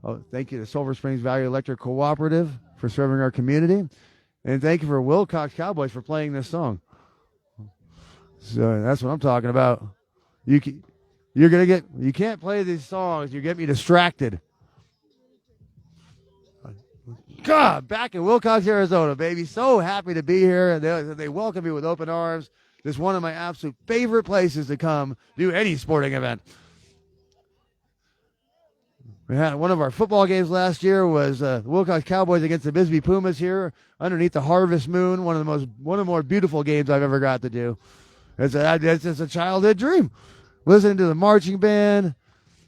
Oh, thank you to Silver Springs Valley Electric Cooperative for serving our community. And thank you for Willcox Cowboys for playing this song. So that's what I'm talking about. You can't play these songs. You get me distracted. God, back in Willcox, Arizona, baby. So happy to be here. They welcome me with open arms. This is one of my absolute favorite places to come do any sporting event. We had one of our football games last year was the Willcox Cowboys against the Bisbee Pumas here underneath the harvest moon. One of the more beautiful games I've ever got to do. It's just a childhood dream. Listening to the marching band,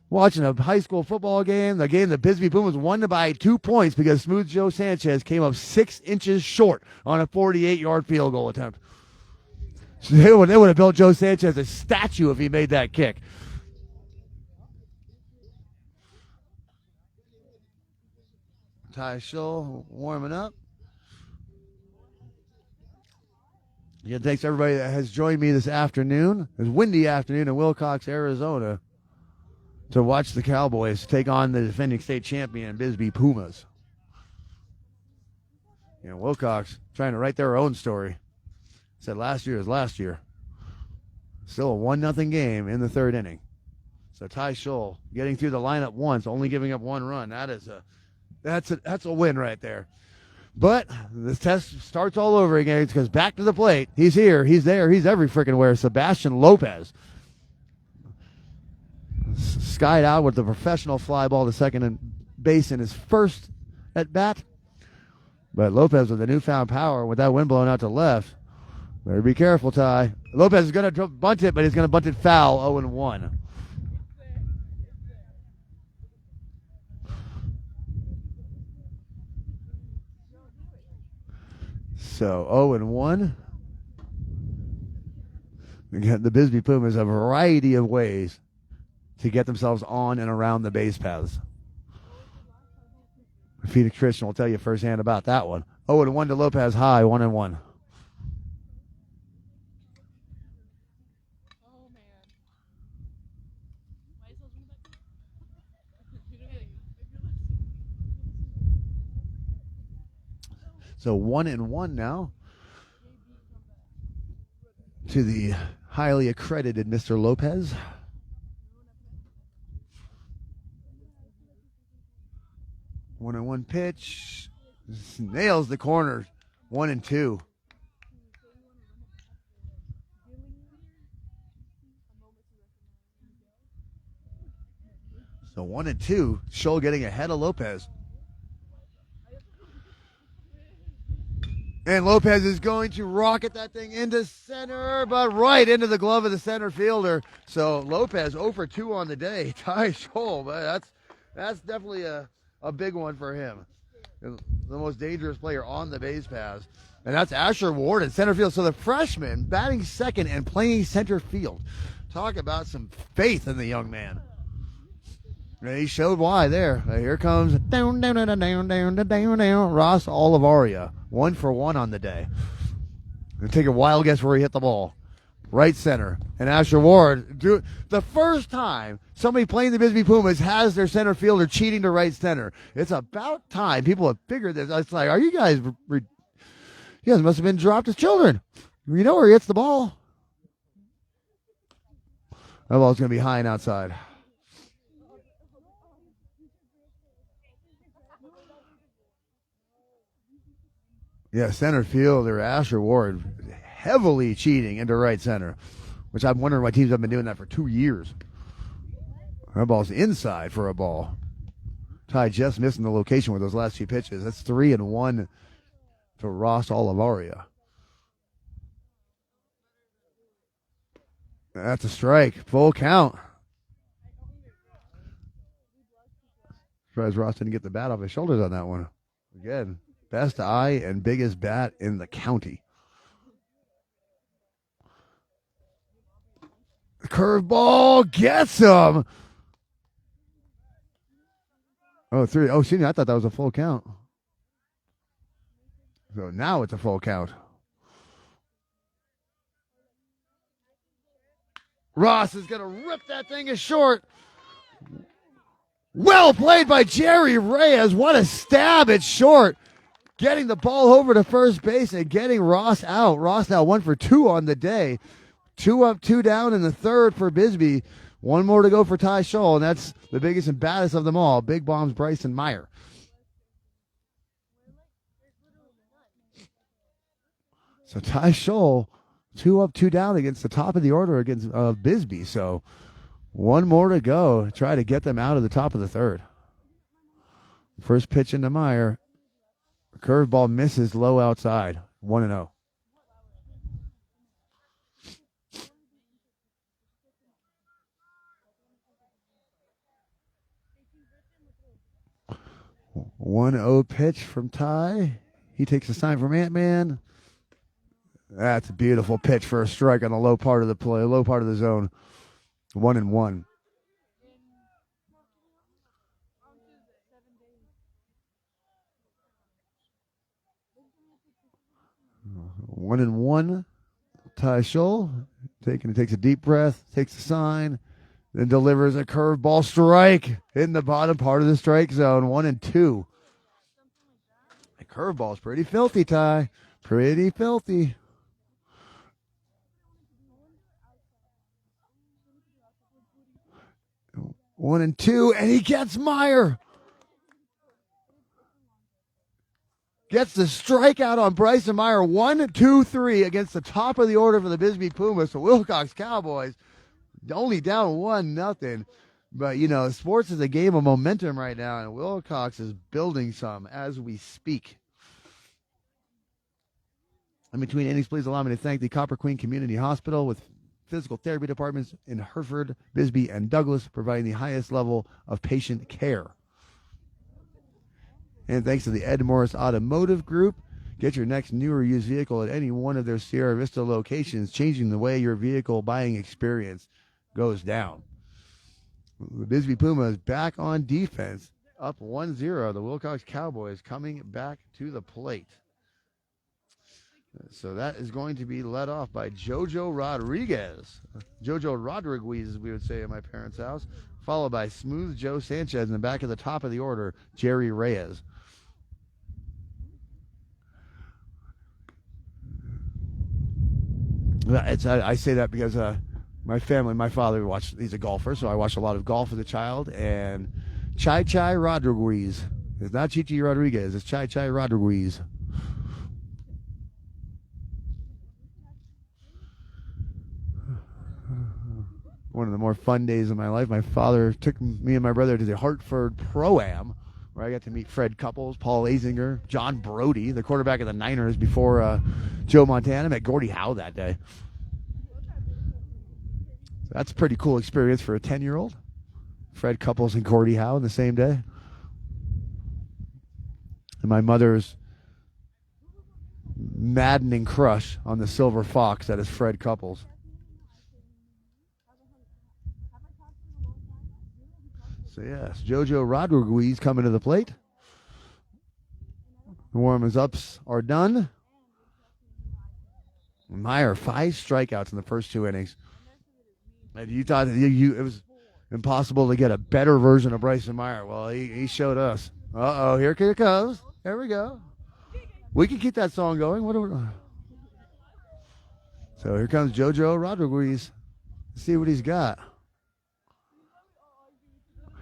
watching a high school football game. The game the Bisbee Pumas won by 2 points because Smooth Joe Sanchez came up 6 inches short on a 48-yard field goal attempt. So they would have built Joe Sanchez a statue if he made that kick. Ty Schull warming up. Again, thanks to everybody that has joined me this afternoon. It's a windy afternoon in Willcox, Arizona, to watch the Cowboys take on the defending state champion Bisbee Pumas. You know, Willcox trying to write their own story. Said last year is last year. Still a 1-0 game in the 3rd inning. So Ty Schull getting through the lineup once, only giving up 1 run. That's a win right there. But the test starts all over again because back to the plate. He's here. He's there. He's every freaking where. Sebastian Lopez. Skied out with the professional fly ball to second base in his first at bat. But Lopez with the newfound power with that wind blowing out to left. Better be careful, Ty. Lopez is going to bunt it, but he's going to bunt it foul, 0-1. So 0-1. Again, the Bisbee Pumas have a variety of ways to get themselves on and around the base paths. Phoenix Christian will tell you firsthand about that one. 0-1 to Lopez high, 1-1. So 1-1 now to the highly accredited Mr. Lopez. One pitch. Nails the corner. 1-2. So 1-2. Schull getting ahead of Lopez. And Lopez is going to rocket that thing into center, but right into the glove of the center fielder. So Lopez 0 for 2 on the day. Ty Schull, but that's definitely a big one for him. The most dangerous player on the base paths. And that's Asher Ward in center field. So the freshman batting second and playing center field. Talk about some faith in the young man. And he showed why there. Here comes Ross Olivaria. 1 for 1 on the day. And take a wild guess where he hit the ball. Right center. And Asher Ward, the first time somebody playing the Bisbee Pumas has their center fielder cheating to right center. It's about time people have figured this. It's like, are you guys, you guys must have been dropped as children. You know where he hits the ball. That ball's going to be high and outside. Yeah, center fielder Asher Ward heavily cheating into right center, which I'm wondering why teams have been doing that for 2 years. That ball's inside for a ball. Ty just missing the location with those last 2 pitches. That's 3-1 to Ross Olivaria. That's a strike. Full count. Surprised Ross didn't get the bat off his shoulders on that one. Again, best eye and biggest bat in the county. Curveball gets him. Oh, 3. Oh, see, I thought that was a full count. So now it's a full count. Ross is going to rip that thing as short. Well played by Jerry Reyes. What a stab at short. Getting the ball over to first base and getting Ross out. Ross now 1 for 2 on the day. 2 up, 2 down in the third for Bisbee. 1 more to go for Ty Scholl, and that's the biggest and baddest of them all. Big bombs Bryson Meyer. So Ty Scholl, 2 up, 2 down against the top of the order against Bisbee. So 1 more to go. Try to get them out of the top of the third. First pitch into Meyer. Curveball misses low outside. 1-0. One 0 pitch from Ty. He takes a sign from Ant-Man. That's a beautiful pitch for a strike on the low part of the play, low part of the zone. 1-1. 1-1. Ty Scholl takes a deep breath, takes a sign, then delivers a curveball strike in the bottom part of the strike zone. 1-2. The curveball's pretty filthy, Ty. Pretty filthy. 1-2, and he gets Meyer. Gets the strikeout on Bryson Meyer. 1-2-3 against the top of the order for the Bisbee Pumas. The Willcox Cowboys only down 1-0. But, you know, sports is a game of momentum right now, and Willcox is building some as we speak. In between innings, please allow me to thank the Copper Queen Community Hospital with physical therapy departments in Hereford, Bisbee, and Douglas, providing the highest level of patient care. And thanks to the MORSE Automotive Group, get your next new or used vehicle at any one of their Sierra Vista locations, changing the way your vehicle buying experience goes down. The Bisbee Pumas back on defense, up 1-0. The Willcox Cowboys coming back to the plate. So that is going to be led off by Jojo Rodriguez. Jojo Rodriguez, as we would say at my parents' house, followed by Smooth Joe Sanchez in the back of the top of the order, Jerry Reyes. I say that because my family, my father he's a golfer, so I watched a lot of golf as a child, and Chai Rodriguez. It's not Chichi Rodriguez, it's Chai Rodriguez. One of the more fun days of my life. My father took me and my brother to the Hartford Pro-Am, where I got to meet Fred Couples, Paul Azinger, John Brody, the quarterback of the Niners before Joe Montana. Met Gordie Howe that day. So that's a pretty cool experience for a 10-year-old. Fred Couples and Gordie Howe in the same day. And my mother's maddening crush on the Silver Fox, that is Fred Couples. So, yes, Jojo Rodriguez coming to the plate. The warm-ups are done. Meyer, 5 strikeouts in the first 2 innings. And you thought it was impossible to get a better version of Bryson Meyer. Well, he showed us. Uh-oh, here it comes. There we go. We can keep that song going. So here comes Jojo Rodriguez. Let's see what he's got.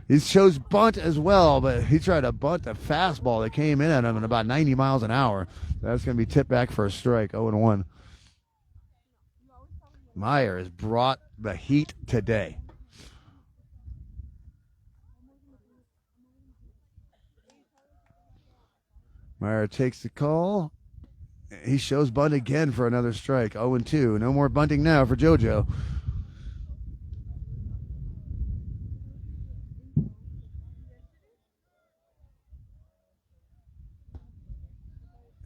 He shows bunt as well, but he tried to bunt a fastball that came in at him at about 90 miles an hour. That's going to be tipped back for a strike, 0-1. Meyer has brought the heat today. Meyer takes the call. He shows bunt again for another strike, 0-2. No more bunting now for JoJo.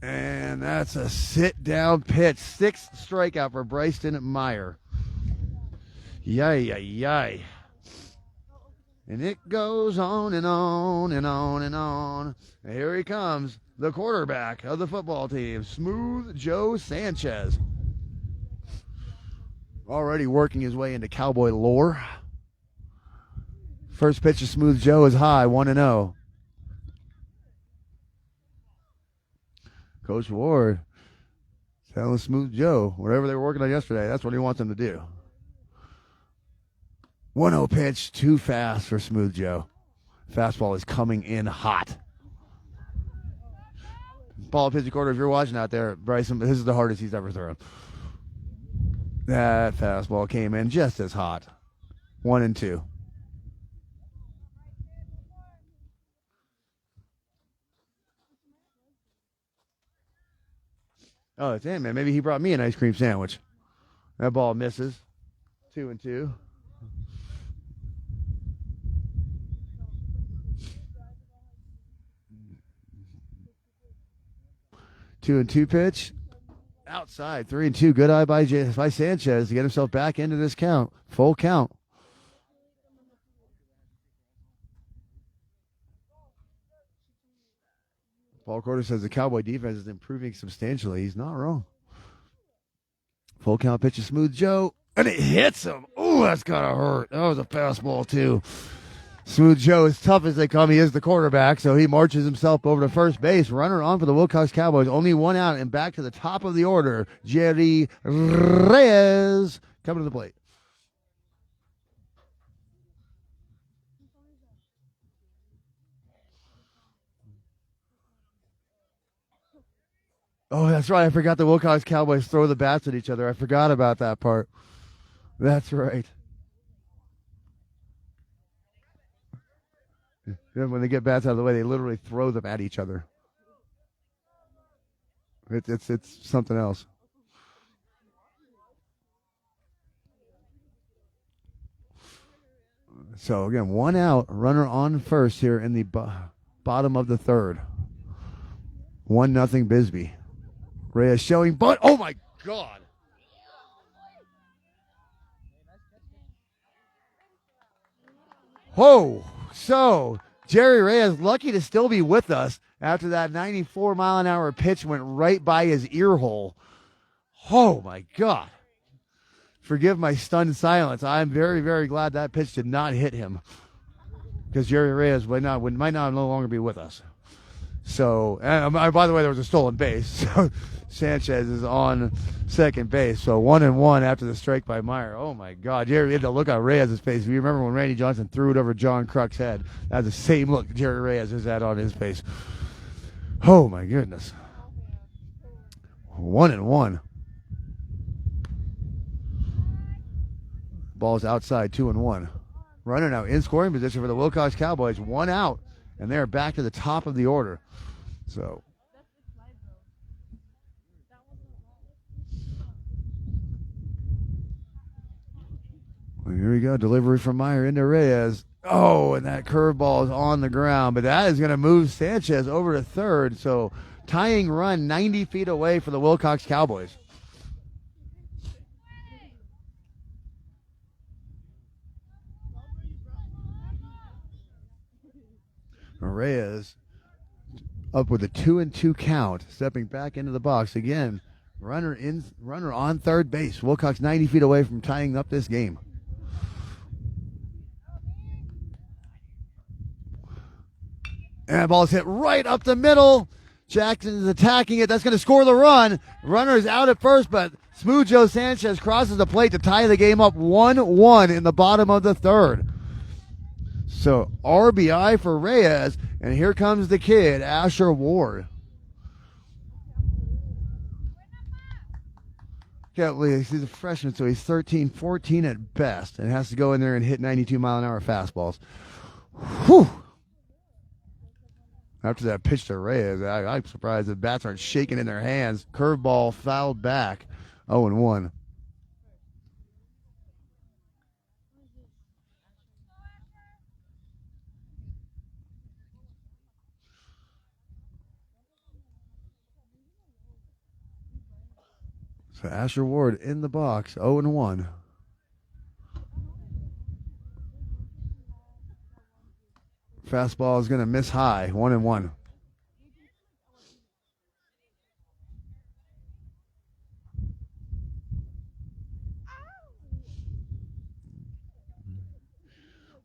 And that's a sit-down pitch. 6th strikeout for Bryson Meyer. Yay. And it goes on and on and on and on. And here he comes, the quarterback of the football team, Smooth Joe Sanchez. Already working his way into Cowboy lore. First pitch of Smooth Joe is high, 1-0. Coach Ward telling Smooth Joe, whatever they were working on yesterday, that's what he wants them to do. 1-0 pitch, too fast for Smooth Joe. Fastball is coming in hot. Ball pitch quarter, if you're watching out there, Bryson, this is the hardest he's ever thrown. That fastball came in just as hot. 1-2. Oh, it's him, man. Maybe he brought me an ice cream sandwich. That ball misses. 2-2. 2-2 pitch. Outside. 3-2. Good eye by Sanchez to get himself back into this count. Full count. Paul Corder says the Cowboy defense is improving substantially. He's not wrong. Full count pitch to Smooth Joe. And it hits him. Ooh, that's gotta hurt. That was a fastball, too. Smooth Joe, as tough as they come, he is the quarterback, so he marches himself over to first base. Runner on for the Willcox Cowboys. Only one out and back to the top of the order. Jerry Reyes coming to the plate. Oh, that's right. I forgot the Willcox Cowboys throw the bats at each other. I forgot about that part. That's right. When they get bats out of the way, they literally throw them at each other. It's something else. So, again, one out, runner on first here in the bottom of the third. 1-0 Bisbee. Reyes showing, but, oh my God. Whoa. So, Jerry Reyes lucky to still be with us after that 94-mile-an-hour pitch went right by his ear hole. Oh, my God. Forgive my stunned silence. I'm very, very glad that pitch did not hit him because Jerry Reyes might not no longer be with us. So, and by the way, there was a stolen base. So Sanchez is on second base. So 1-1 after the strike by Meyer. Oh, my God. Jerry had to look at Reyes' face. If you remember when Randy Johnson threw it over John Kruk's head, that's the same look Jerry Reyes has had on his face. Oh, my goodness. 1-1. Ball's outside, 2-1. Runner now in scoring position for the Willcox Cowboys. One out, and they're back to the top of the order. So, well, here we go. Delivery from Meyer into Reyes. Oh, and that curveball is on the ground, but that is going to move Sanchez over to third. So, tying run 90 feet away for the Willcox Cowboys. Reyes up with a 2-2 count, stepping back into the box again. Runner on third base. Willcox 90 feet away from tying up this game. And the ball is hit right up the middle. Jackson is attacking it. That's going to score the run. Runner is out at first, but Smooth Joe Sanchez crosses the plate to tie the game up 1-1 in the bottom of the third. So RBI for Reyes, and here comes the kid, Asher Ward. He's a freshman, so he's 13, 14 at best, and has to go in there and hit 92-mile-an-hour fastballs. Whew. After that pitch to Reyes, I'm surprised the bats aren't shaking in their hands. Curveball fouled back, 0-1. So Asher Ward in the box, 0-1. Fastball is going to miss high, 1-1.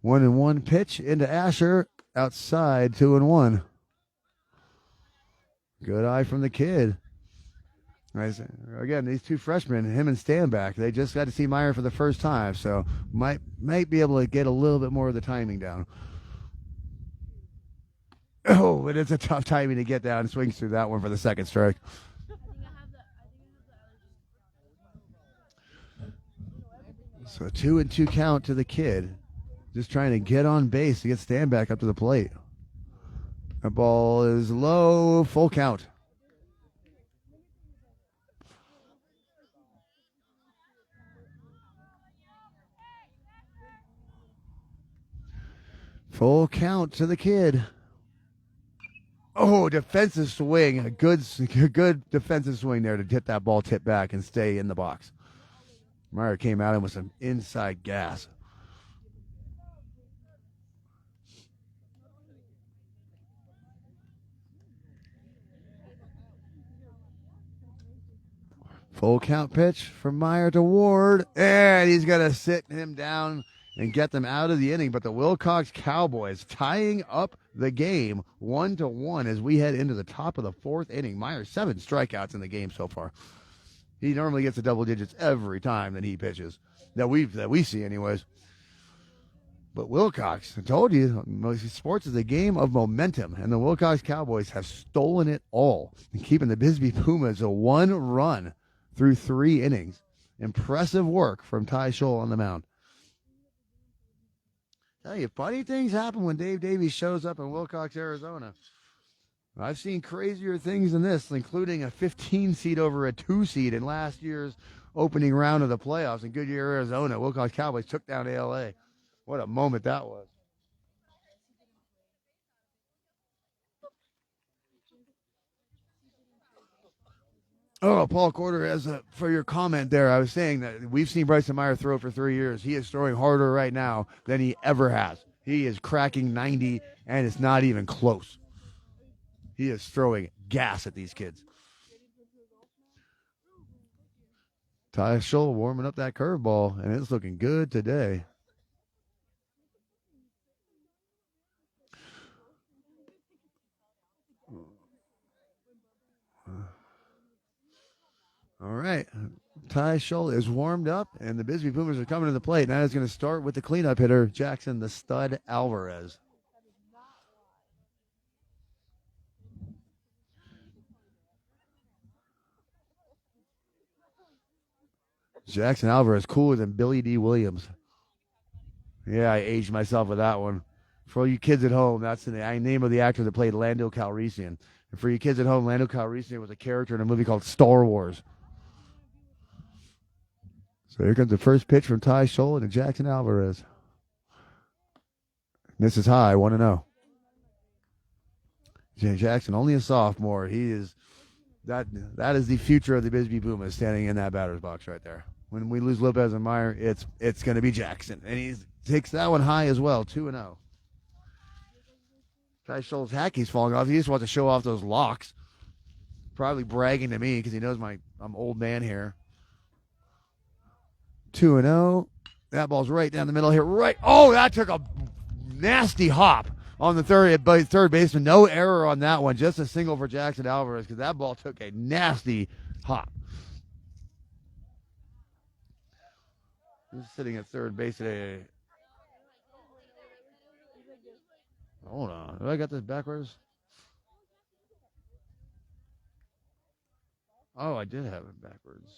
1-1 pitch into Asher, outside, 2-1. Good eye from the kid. Again, these two freshmen, him and Stanback, they just got to see Meyer for the first time, so might be able to get a little bit more of the timing down. Oh, but it's a tough timing to get down. Swings through that one for the second strike. So 2-2 count to the kid. Just trying to get on base to get Stanback up to the plate. The ball is low, full count. Full count to the kid. Oh, defensive swing. A good defensive swing there to get that ball tipped back and stay in the box. Meyer came at him with some inside gas. Full count pitch from Meyer to Ward. And he's going to sit him down and get them out of the inning. But the Willcox Cowboys tying up the game 1-1 as we head into the top of the fourth inning. Meyer 7 strikeouts in the game so far. He normally gets the double digits every time that he pitches, that we see anyways. But Willcox, I told you, sports is a game of momentum, and the Willcox Cowboys have stolen it all and keeping the Bisbee Pumas a 1 run through 3 innings. Impressive work from Ty Scholl on the mound. Tell you, funny things happen when Dave Davies shows up in Willcox, Arizona. I've seen crazier things than this, including a 15 seed over a 2 seed in last year's opening round of the playoffs in Goodyear, Arizona. Willcox Cowboys took down ALA. What a moment that was. Oh, Paul Corder, for your comment there, I was saying that we've seen Bryson Meyer throw for 3 years. He is throwing harder right now than he ever has. He is cracking 90, and it's not even close. He is throwing gas at these kids. Ty Scholl warming up that curveball, and it's looking good today. All right. Ty Scholl is warmed up, and the Bisbee Boomers are coming to the plate. Now it's going to start with the cleanup hitter, Jackson the Stud Alvarez. Jackson Alvarez cooler than Billy D. Williams. Yeah, I aged myself with that one. For all you kids at home, that's the name of the actor that played Lando Calrissian. And for you kids at home, Lando Calrissian was a character in a movie called Star Wars. So here comes the first pitch from Ty Scholl and Jackson Alvarez. This is high, 1-0. Jackson, only a sophomore. He is that is the future of the Bisbee Pumas standing in that batter's box right there. When we lose Lopez and Meyer, it's going to be Jackson. And he takes that one high as well, 2-0. Ty Scholl's hack, falling off. He just wants to show off those locks. Probably bragging to me because he knows I'm old man here. 2-0. That ball's right down the middle here. Right. Oh, that took a nasty hop on the third baseman. No error on that one. Just a single for Jackson Alvarez because that ball took a nasty hop. He's sitting at third base today. Hold on. Have I got this backwards? Oh, I did have it backwards.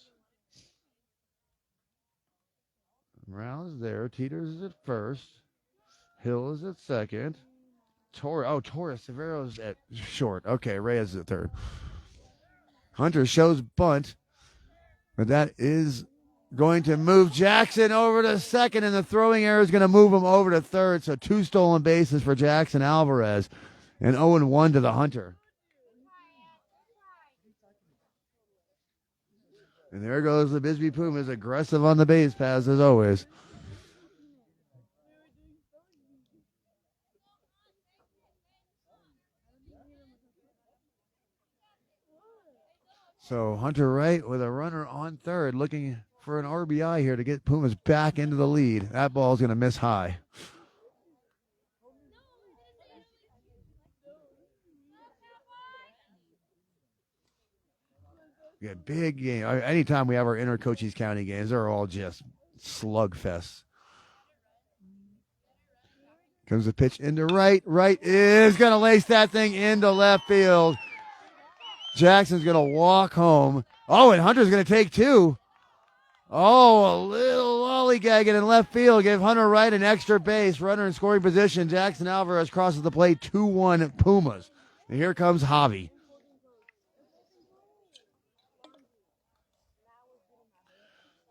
Morales is there. Teeters is at first. Hill is at second. Torres Severo's at short. Okay, Reyes is at third. Hunter shows bunt, but that is going to move Jackson over to second, and the throwing error is going to move him over to third. So 2 stolen bases for Jackson Alvarez, and 0-1 to the Hunter. And there goes the Bisbee Pumas, aggressive on the base paths as always. So Hunter Wright with a runner on third, looking for an RBI here to get Pumas back into the lead. That ball's going to miss high. Yeah, big game. Anytime we have our inner Cochise County games, they're all just slugfests. Comes the pitch into right. Right is going to lace that thing into left field. Jackson's going to walk home. Oh, and Hunter's going to take two. Oh, a little lollygagging in left field. Give Hunter Wright an extra base. Runner in scoring position. Jackson Alvarez crosses the plate. 2-1 Pumas. And here comes Javi.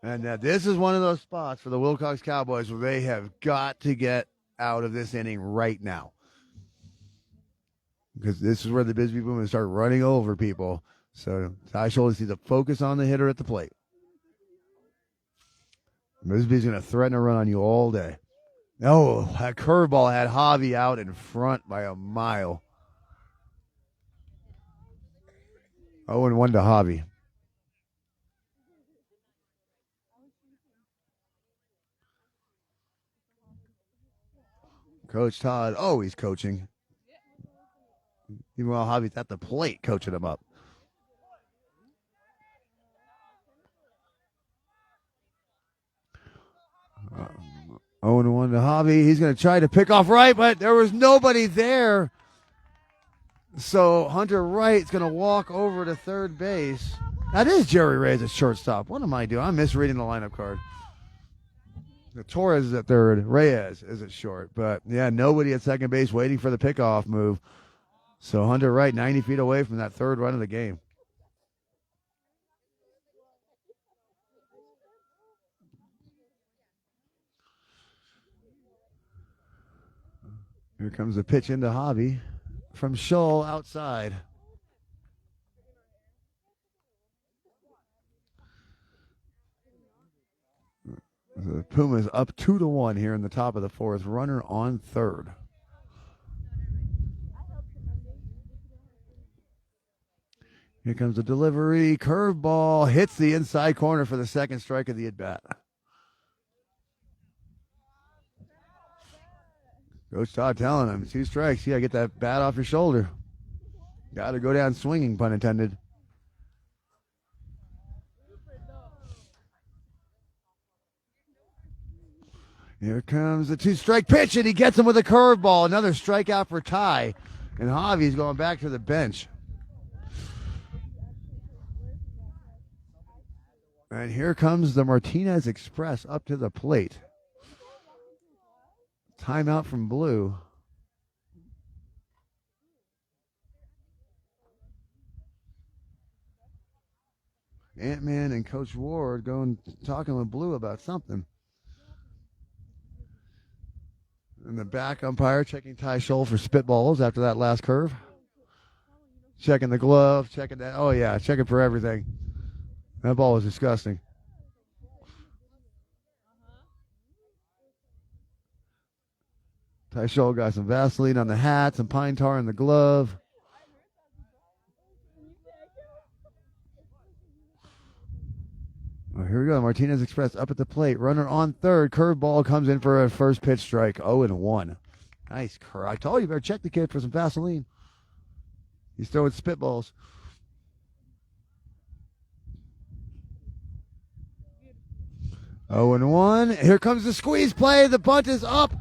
And this is one of those spots for the Willcox Cowboys where they have got to get out of this inning right now. Because this is where the Bisbee Pumas start running over people. So Ty Schultz needs to focus on the hitter at the plate. Bisbee's going to threaten a run on you all day. Oh, that curveball had Javi out in front by a mile. 0-1 to Javi. Coach Todd always coaching. Even while Javi's at the plate coaching him up. Uh, 0-1 to Javi. He's going to try to pick off Wright, but there was nobody there. So Hunter Wright's going to walk over to third base. That is Jerry Reyes at shortstop. What am I doing? I'm misreading the lineup card. Torres is at third. Reyes is at short. But, yeah, nobody at second base waiting for the pickoff move. So Hunter Wright 90 feet away from that third run of the game. Here comes the pitch into Javi from Scholl outside. The Pumas up 2-1 here in the top of the fourth. Runner on third. Here comes the delivery. Curveball hits the inside corner for the second strike of the at-bat. Coach Todd telling him, 2 strikes. You got to get that bat off your shoulder. Got to go down swinging, pun intended. Here comes the 2-strike pitch, and he gets him with a curveball. Another strikeout for Ty. And Javi's going back to the bench. And here comes the Martinez Express up to the plate. Timeout from Blue. Ant-Man and Coach Ward talking with Blue about something. And the back umpire checking Ty Scholl for spitballs after that last curve. Checking the glove, checking that. Oh, yeah, checking for everything. That ball was disgusting. Ty Scholl got some Vaseline on the hat, some pine tar in the glove. Oh, here we go. Martinez Express up at the plate. Runner on third. Curveball comes in for a first pitch strike. 0-1. Nice curve. I told you better check the kid for some Vaseline. He's throwing spitballs. Oh, and 1. Here comes the squeeze play. The bunt is up,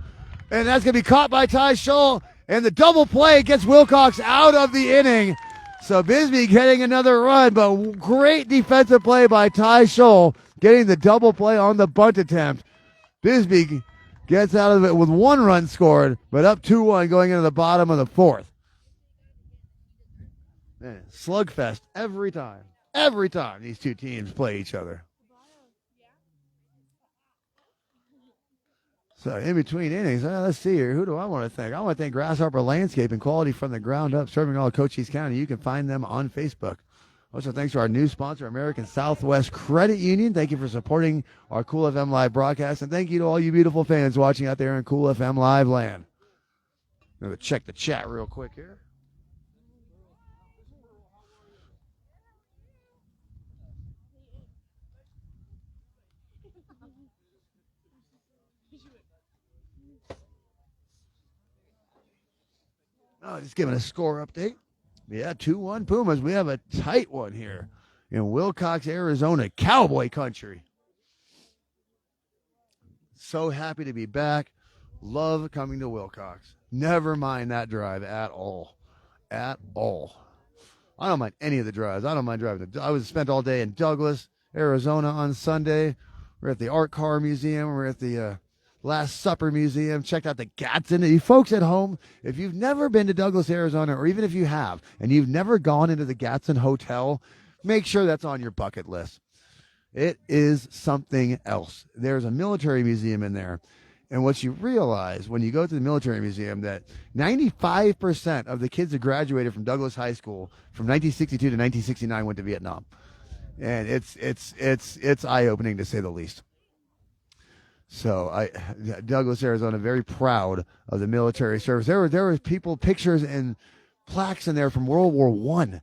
and that's going to be caught by Ty Scholl. And the double play gets Willcox out of the inning. So Bisbee getting another run, but great defensive play by Ty Scholl, getting the double play on the bunt attempt. Bisbee gets out of it with 1 run scored, but up 2-1 going into the bottom of the fourth. Man, slugfest every time. Every time these two teams play each other. So in between innings, let's see here. Who do I want to thank? I want to thank Grasshopper Landscape and Quality from the Ground Up, serving all of Cochise County. You can find them on Facebook. Also, thanks to our new sponsor, American Southwest Credit Union. Thank you for supporting our Cool FM Live broadcast. And thank you to all you beautiful fans watching out there in Cool FM Live land. I'm going to check the chat real quick here. Oh, just giving a score update. Yeah, 2-1 Pumas. We have a tight one here in Willcox, Arizona, Cowboy country. So happy to be back. Love coming to Willcox. Never mind that drive at all. At all. I don't mind any of the drives. I don't mind driving. I was spent all day in Douglas, Arizona on Sunday. We're at the Art Car Museum. We're at the Last Supper Museum. Checked out the Gadsden. You folks at home, if you've never been to Douglas, Arizona, or even if you have, and you've never gone into the Gadsden Hotel, make sure that's on your bucket list. It is something else. There's a military museum in there. And what you realize when you go to the military museum, that 95% of the kids that graduated from Douglas High School from 1962 to 1969 went to Vietnam. And it's eye-opening to say the least. So Douglas, Arizona, very proud of the military service. There were people, pictures and plaques in there from World War I.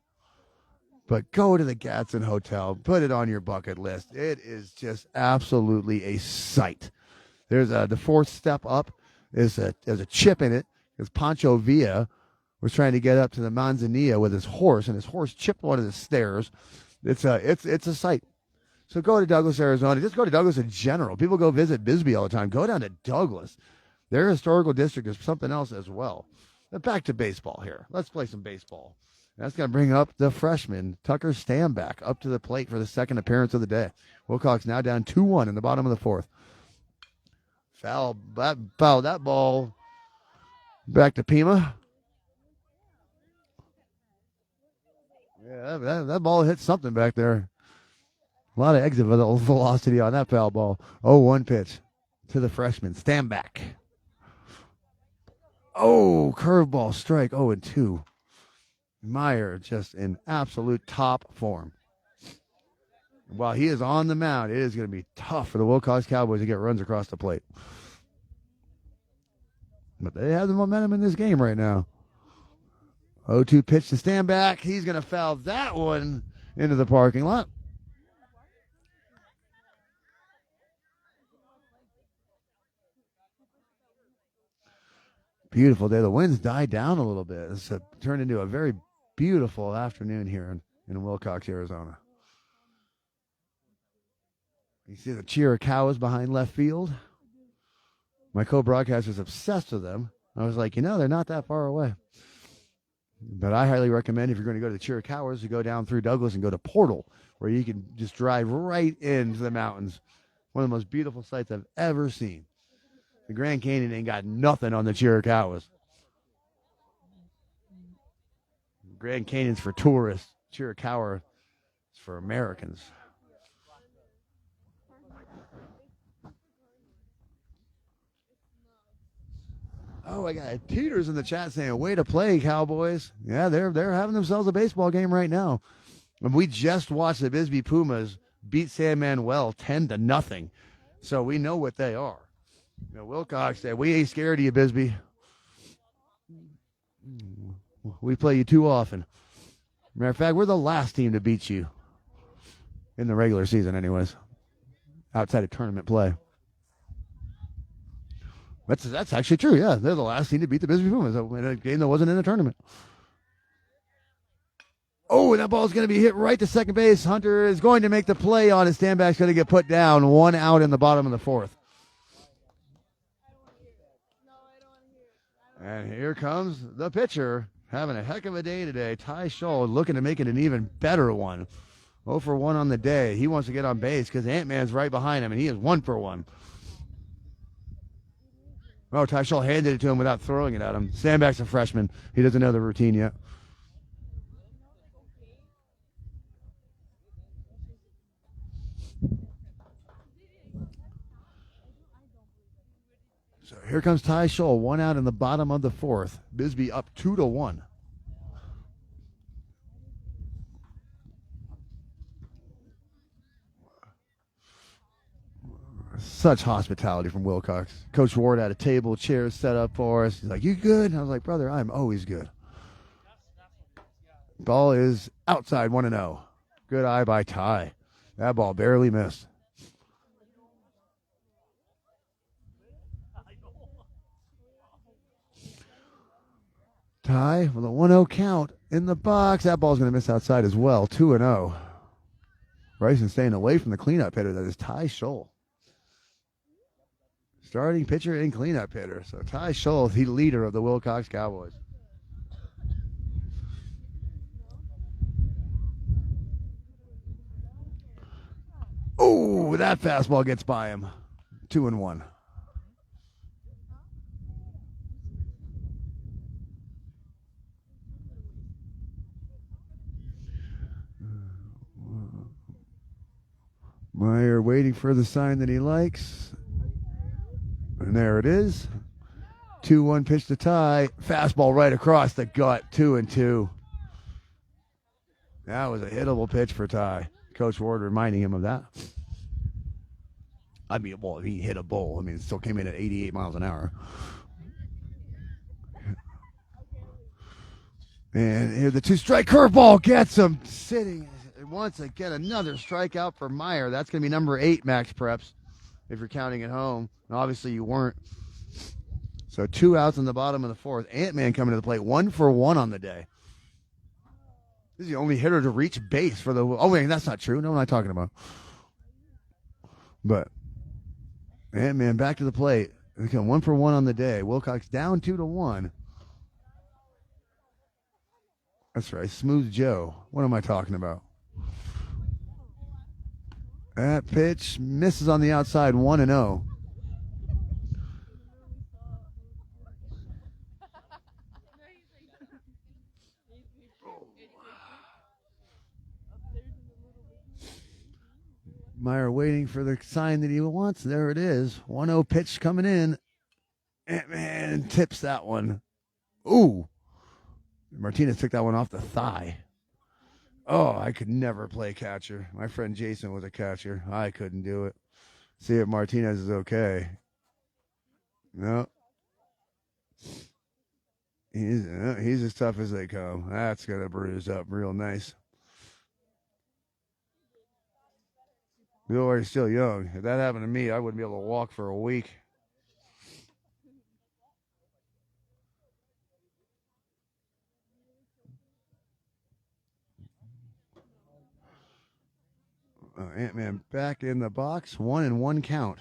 But go to the Gadsden Hotel, put it on your bucket list. It is just absolutely a sight. There's the fourth step up. There's a chip in it. Because Pancho Villa was trying to get up to the Manzanilla with his horse, and his horse chipped one of the stairs. It's a sight. So go to Douglas, Arizona. Just go to Douglas in general. People go visit Bisbee all the time. Go down to Douglas. Their historical district is something else as well. But back to baseball here. Let's play some baseball. That's going to bring up the freshman, Tucker Stanback, up to the plate for the second appearance of the day. Willcox now down 2-1 in the bottom of the fourth. Foul that ball back to Pima. Yeah, that ball hit something back there. A lot of exit velocity on that foul ball. 0-1 pitch to the freshman, Stanback. Oh, curveball strike, 0-2. Meyer just in absolute top form. While he is on the mound, it is going to be tough for the Willcox Cowboys to get runs across the plate. But they have the momentum in this game right now. 0-2 pitch to Stanback. He's going to foul that one into the parking lot. Beautiful day. The winds died down a little bit. It's turned into a very beautiful afternoon here in Willcox, Arizona. You see the Chiricahuas behind left field. My co-broadcaster's obsessed with them. I was like, they're not that far away. But I highly recommend, if you're going to go to the Chiricahuas, to go down through Douglas and go to Portal, where you can just drive right into the mountains. One of the most beautiful sights I've ever seen. The Grand Canyon ain't got nothing on the Chiricahuas. Grand Canyon's for tourists. Chiricahua is for Americans. Oh, I got Peters in the chat saying, way to play, Cowboys. Yeah, they're having themselves a baseball game right now. And we just watched the Bisbee Pumas beat San Manuel 10-0. So we know what they are. Willcox said, we ain't scared of you, Bisbee. We play you too often. Matter of fact, we're the last team to beat you in the regular season anyways, outside of tournament play. That's actually true, yeah. They're the last team to beat the Bisbee Pumas in a game that wasn't in a tournament. Oh, and that ball's going to be hit right to second base. Hunter is going to make the play on it. Stanback's going to get put down. 1 out in the bottom of the fourth. And here comes the pitcher, having a heck of a day today. Ty Scholl looking to make it an even better one. 0 for 1 on the day. He wants to get on base because Ant-Man's right behind him, and he is 1 for 1. Oh, Ty Scholl handed it to him without throwing it at him. Stanback's a freshman. He doesn't know the routine yet. So here comes Ty Scholl, 1 out in the bottom of the fourth. Bisbee up 2-1. Such hospitality from Willcox. Coach Ward had a table, chairs set up for us. He's like, "You good?" And I was like, "Brother, I'm always good." Ball is outside, 1-0. Good eye by Ty. That ball barely missed. Ty with a 1-0 count in the box. That ball's going to miss outside as well. 2-0. Bryson staying away from the cleanup hitter. That is Ty Scholl. Starting pitcher and cleanup hitter. So Ty Scholl, the leader of the Willcox Cowboys. Oh, that fastball gets by him. 2-1. Meyer waiting for the sign that he likes. And there it is. 2-1 pitch to Ty. Fastball right across the gut. 2-2. That was a hittable pitch for Ty. Coach Ward reminding him of that. I mean, well, he hit a bull. I mean, it still came in at 88 miles an hour. And here the two-strike curveball gets him sitting. Once again, another strikeout for Meyer. That's going to be number 8, Max Preps, if you're counting at home. And obviously you weren't. So 2 outs in the bottom of the 4th. Ant-Man coming to the plate, 1 for 1 on the day. This is the only hitter to reach base for the... Oh, wait, that's not true. No, what am I talking about? But Ant-Man back to the plate. They come 1 for 1 on the day. Willcox down 2-1. That's right. Smooth Joe. What am I talking about? That pitch misses on the outside, 1-0. Meyer waiting for the sign that he wants. There it is. 1-0 pitch coming in. Ant-Man tips that one. Ooh. Martinez took that one off the thigh. Oh, I could never play catcher. My friend Jason was a catcher. I couldn't do it. See if Martinez is okay. No. He's as tough as they come. That's going to bruise up real nice. Bill, he's still young. If that happened to me, I wouldn't be able to walk for a week. Ant-Man back in the box. 1-1 count.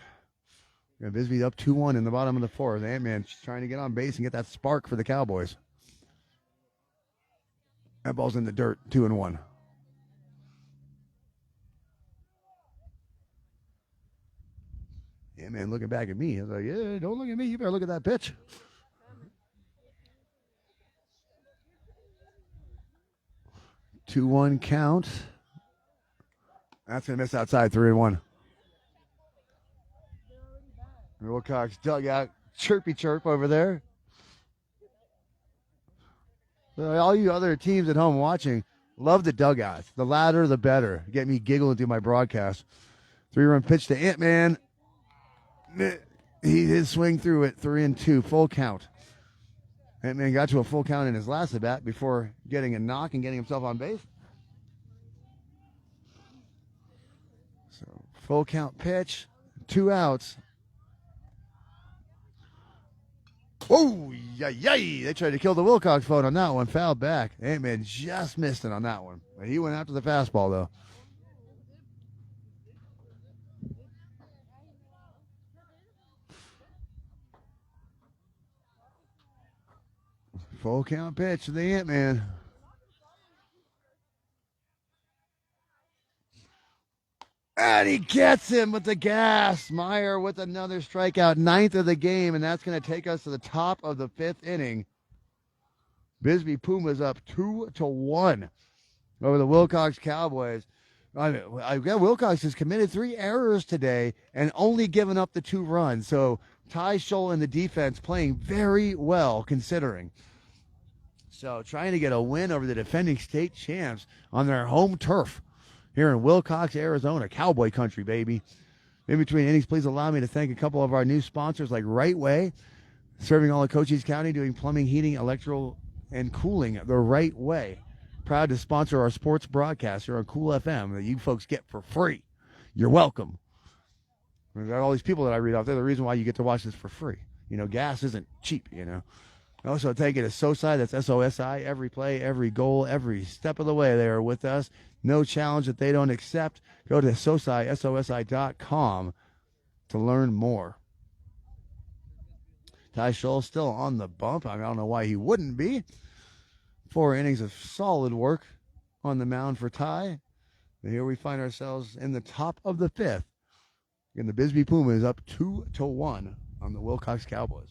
Bisbee up 2-1 in the bottom of the 4th. Ant-Man trying to get on base and get that spark for the Cowboys. That ball's in the dirt. 2-1. Ant-Man looking back at me. I was like, yeah, don't look at me. You better look at that pitch. Two-one count. That's going to miss outside, 3-1. Willcox dugout, chirpy chirp over there. So all you other teams at home watching, love the dugouts. The louder, the better. Get me giggling through my broadcast. 3-run pitch to Ant-Man. He did swing through it, 3-2, full count. Ant-Man got to a full count in his last at bat before getting a knock and getting himself on base. So full count pitch, 2 outs. Oh, yay! They tried to kill the Willcox phone on that one. Foul back. Ant-Man just missed it on that one. But he went after the fastball, though. Full count pitch to the Ant-Man. And he gets him with the gas. Meyer with another strikeout, 9th of the game, and that's going to take us to the top of the 5th inning. Bisbee Pumas up 2-1 over the Willcox Cowboys. Willcox has committed 3 errors today and only given up the 2 runs. So Ty Scholl and the defense playing very well considering. So trying to get a win over the defending state champs on their home turf here in Willcox, Arizona. Cowboy country, baby. In between innings, please allow me to thank a couple of our new sponsors like Right Way, serving all of Cochise County, doing plumbing, heating, electrical, and cooling the right way. Proud to sponsor our sports broadcast here on Cool FM that you folks get for free. You're welcome. We've got all these people that I read off. They're the reason why you get to watch this for free. You know, gas isn't cheap, you know. Also, take it to SOSI. That's SOSI. Every play, every goal, every step of the way they are with us. No challenge that they don't accept. Go to SOSI.com to learn more. Ty Scholl still on the bump. I don't know why he wouldn't be. 4 innings of solid work on the mound for Ty. And here we find ourselves in the top of the 5th. And the Bisbee Pumas up 2-1 on the Willcox Cowboys.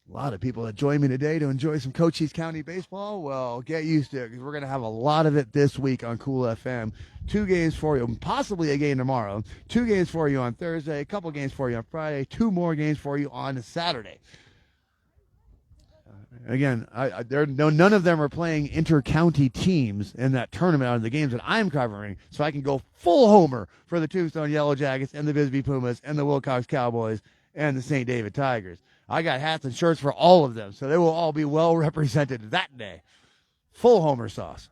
A lot of people that join me today to enjoy some Cochise County baseball. Well, get used to it because we're going to have a lot of it this week on Cool FM. 2 games for you, possibly a game tomorrow. 2 games for you on Thursday, a couple games for you on Friday, 2 more games for you on Saturday. Again, none of them are playing inter-county teams in that tournament out of the games that I'm covering, so I can go full homer for the Tombstone Yellow Jackets and the Bisbee Pumas and the Willcox Cowboys and the St. David Tigers. I got hats and shirts for all of them, so they will all be well represented that day. Full homer sauce.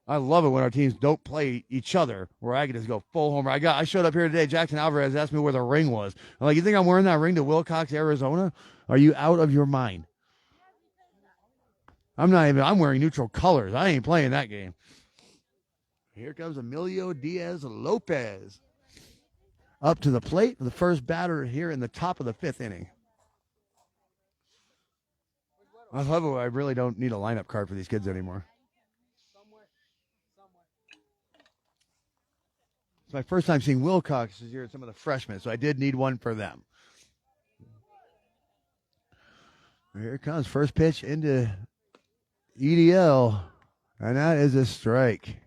I love it when our teams don't play each other, where I can just go full homer. I showed up here today. Jackson Alvarez asked me where the ring was. I'm like, you think I'm wearing that ring to Willcox, Arizona? Are you out of your mind? I'm wearing neutral colors. I ain't playing that game. Here comes Emilio Diaz Lopez. Up to the plate, the first batter here in the top of the 5th inning. I love it. I really don't need a lineup card for these kids anymore. It's my first time seeing Willcox this year, some of the freshmen, so I did need one for them. Here it comes. First pitch into EHTELL, and that is a strike.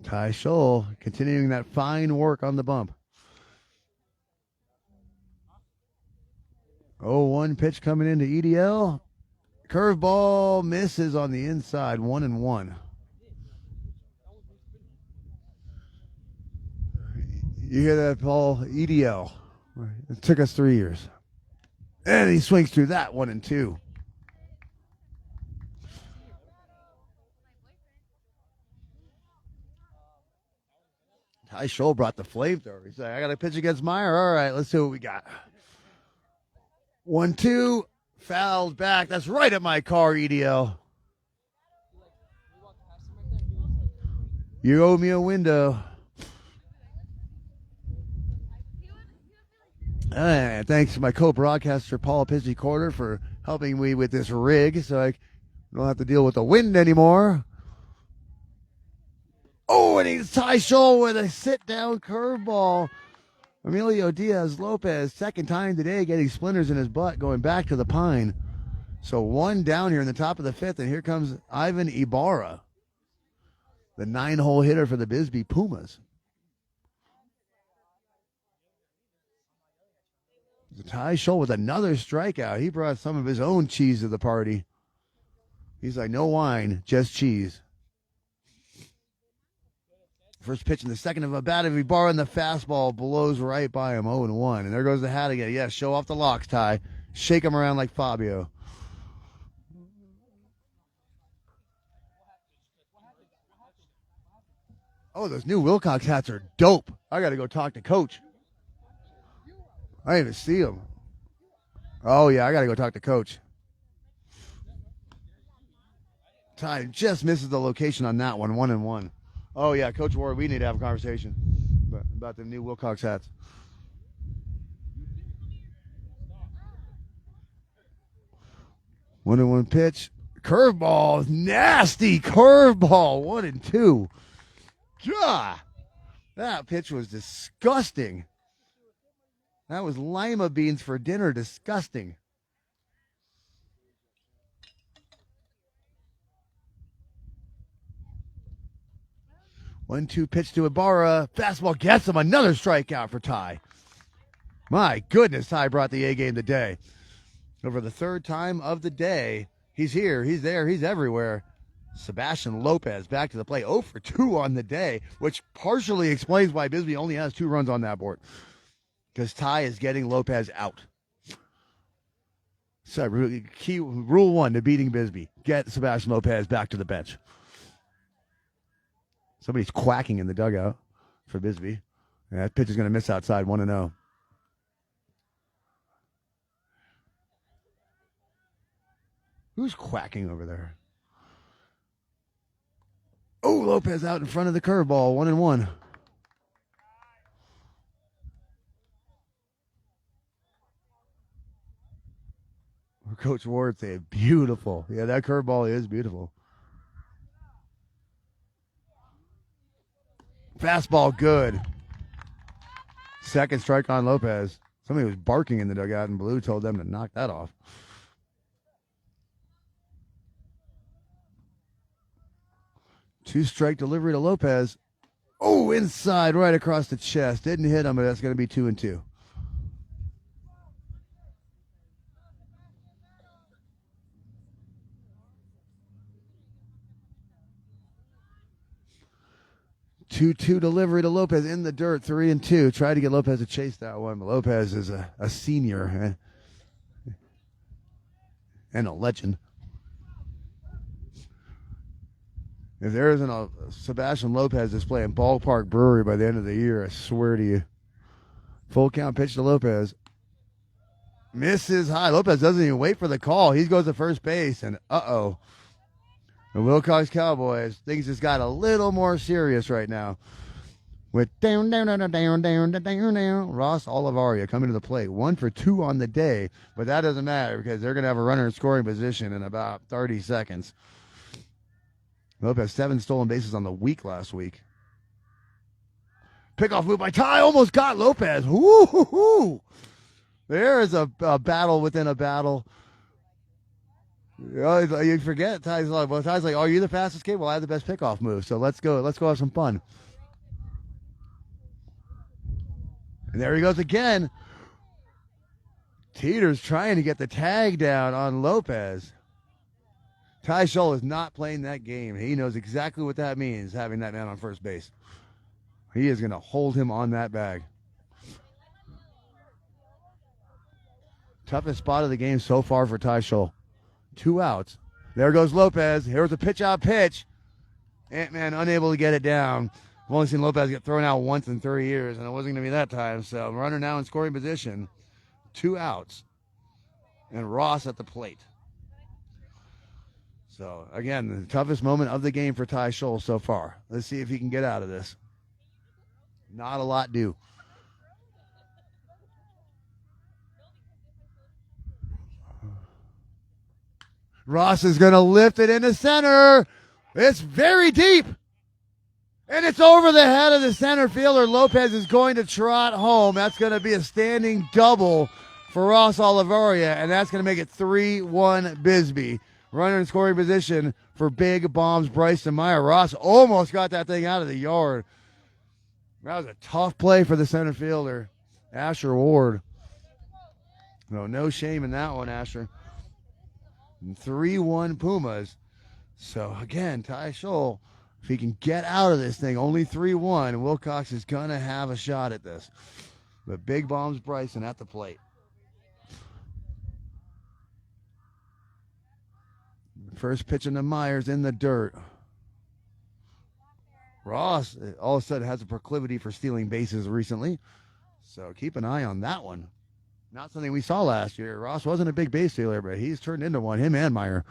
Ty Scholl continuing that fine work on the bump. 0-1 pitch coming into EHTELL. Curveball misses on the inside, 1-1. You hear that, Paul? EHTELL. It took us 3 years. And he swings through that, 1-2. Ty Scholl brought the flamethrower. He said, I got to pitch against Meyer. All right, let's see what we got. 1-2, fouled back. That's right at my car, EHTELL. You owe me a window. Thanks to my co-broadcaster, Paul Pizzey-Corder, for helping me with this rig so I don't have to deal with the wind anymore. Oh, and he's Ty Scholl with a sit-down curveball. Emilio Diaz Lopez, second time today, getting splinters in his butt, going back to the pine. So 1 down here in the top of the 5th, and here comes Ivan Ibarra, the 9-hole hitter for the Bisbee Pumas. Ty Scholl with another strikeout. He brought some of his own cheese to the party. He's like, no wine, just cheese. First pitch in the second of a bat of Ibarra, and the fastball blows right by him, 0-1. And there goes the hat again. Yeah, show off the locks, Ty. Shake him around like Fabio. Oh, those new Willcox hats are dope. I got to go talk to Coach. I didn't even see him. Oh, yeah, I got to go talk to Coach. Ty just misses the location on that one, 1-1. Oh, yeah, Coach Ward, we need to have a conversation about the new Willcox hats. One and one pitch. Curveball. Nasty curveball. 1-2. God, that pitch was disgusting. That was lima beans for dinner. Disgusting. One-two pitch to Ibarra. Fastball gets him. Another strikeout for Ty. My goodness, Ty brought the A game today. Over the third time of the day, He's here. He's there. He's everywhere. Sebastian Lopez back to the plate. 0 for 2 on the day, which partially explains why Bisbee only has 2 runs on that board. Because Ty is getting Lopez out. So, key rule 1 to beating Bisbee: get Sebastian Lopez back to the bench. Somebody's quacking in the dugout for Bisbee. And that pitch is going to miss outside, 1-0. Who's quacking over there? Oh, Lopez out in front of the curveball, 1-1. Coach Ward said, beautiful. Yeah, that curveball is beautiful. Fastball good. Second strike on Lopez. Somebody was barking in the dugout, and Blue told them to knock that off. Two-strike delivery to Lopez. Oh, inside, right across the chest. Didn't hit him, but that's going to be 2-2. Two delivery to Lopez in the dirt, 3-2. Tried to get Lopez to chase that one, but Lopez is a senior and a legend. If there isn't a Sebastian Lopez display in Ballpark Brewery by the end of the year, I swear to you. Full count pitch to Lopez. Misses high. Lopez doesn't even wait for the call. He goes to first base, and uh-oh. The Willcox Cowboys, things just got a little more serious right now. With down. Ross Olivaria coming to the plate. 1 for 2 on the day, but that doesn't matter because they're going to have a runner in scoring position in about 30 seconds. Lopez 7 stolen bases on the week last week. Pickoff move by Ty. Almost got Lopez. Woo-hoo-hoo. There is a battle within a battle. You forget, Ty's like, oh, you're the fastest kid? Well, I have the best pickoff move, so let's go have some fun. And there he goes again. Teeter's trying to get the tag down on Lopez. Ty Scholl is not playing that game. He knows exactly what that means, having that man on first base. He is going to hold him on that bag. Toughest spot of the game so far for Ty Scholl. 2 outs. There goes Lopez. Here's a pitch-out pitch. Ant-Man unable to get it down. I've only seen Lopez get thrown out once in 30 years, and it wasn't going to be that time. So runner now in scoring position. 2 outs. And Ross at the plate. So, again, the toughest moment of the game for Ty Scholl so far. Let's see if he can get out of this. Not a lot due. Ross is going to lift it into center. It's very deep. And it's over the head of the center fielder. Lopez is going to trot home. That's going to be a standing double for Ross Olivaria, and that's going to make it 3-1 Bisbee. Runner in scoring position for Big Bombs Bryson Meyer. Ross almost got that thing out of the yard. That was a tough play for the center fielder, Asher Ward. No shame in that one, Asher. 3-1 Pumas. So, again, Ty Scholl, if he can get out of this thing, only 3-1, Willcox is going to have a shot at this. But Big Bombs Bryson at the plate. First pitch into Myers in the dirt. Ross all of a sudden has a proclivity for stealing bases recently. So keep an eye on that one. Not something we saw last year. Ross wasn't a big base stealer, but he's turned into one, him and Meyer.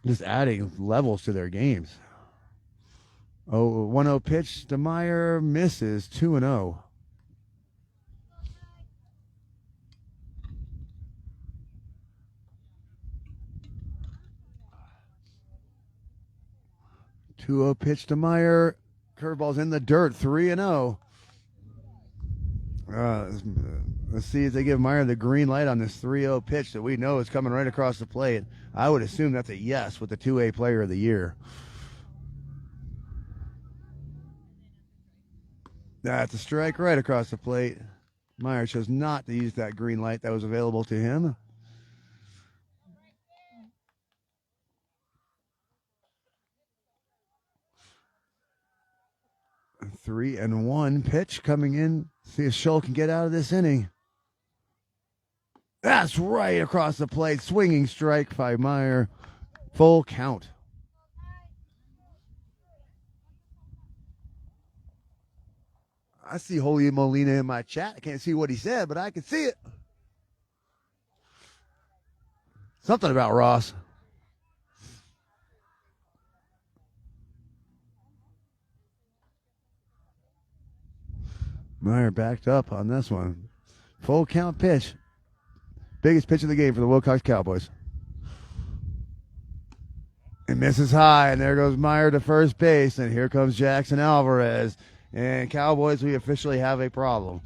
Just adding levels to their games. 1-0 pitch to Meyer, misses, 2-0. Two-0 pitch to Meyer. Curveball's in the dirt, 3-0. Let's see if they give Meyer the green light on this 3-0 pitch that we know is coming right across the plate. I would assume that's a yes with the 2A player of the year. That's a strike right across the plate. Meyer chose not to use that green light that was available to him. 3-1 pitch coming in. See if Scholl can get out of this inning. That's right across the plate. Swinging strike by Meyer. Full count. I see Holy Molina in my chat. I can't see what he said, but I can see it. Something about Ross. Meyer backed up on this one. Full count pitch. Biggest pitch of the game for the Willcox Cowboys. It misses high, and there goes Meyer to first base, and here comes Jackson Alvarez. And Cowboys, we officially have a problem.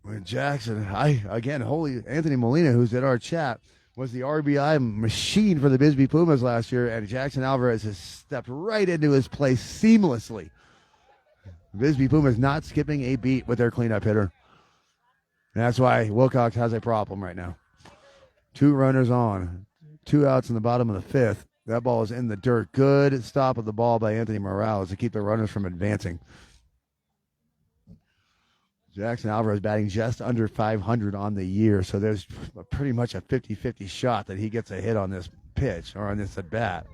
When Jackson, holy Anthony Molina, who's in our chat, was the RBI machine for the Bisbee Pumas last year, and Jackson Alvarez has stepped right into his place seamlessly. Bisbee Pumas not skipping a beat with their cleanup hitter. And that's why Willcox has a problem right now. 2 runners on. 2 outs in the bottom of the 5th. That ball is in the dirt. Good stop of the ball by Anthony Morales to keep the runners from advancing. Jackson Alvarez batting just under 500 on the year, so there's pretty much a 50-50 shot that he gets a hit on this pitch or on this at bat.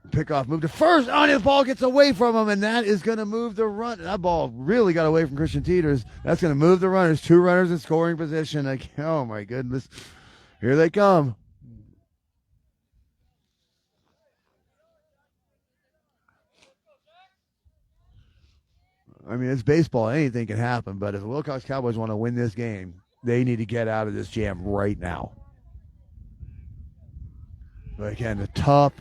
Pickoff move to first. On his ball gets away from him, and that is going to move the run. That ball really got away from Christian Teeters. That's going to move the runners. 2 runners in scoring position. Oh, my goodness. Here they come. I mean, it's baseball. Anything can happen. But if the Willcox Cowboys want to win this game, they need to get out of this jam right now. But again, a tough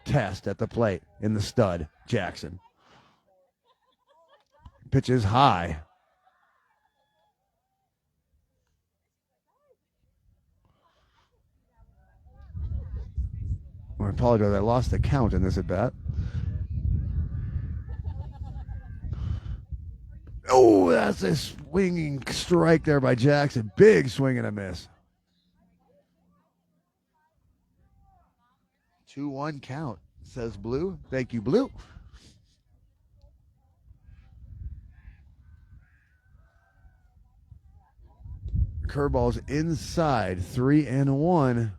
test at the plate in the stud, Jackson. Pitch is high. I apologize. I lost the count in this at bat. Oh, that's a swinging strike there by Jackson. Big swing and a miss. 2-1 count, says Blue. Thank you, Blue. Curveball's inside, 3-1.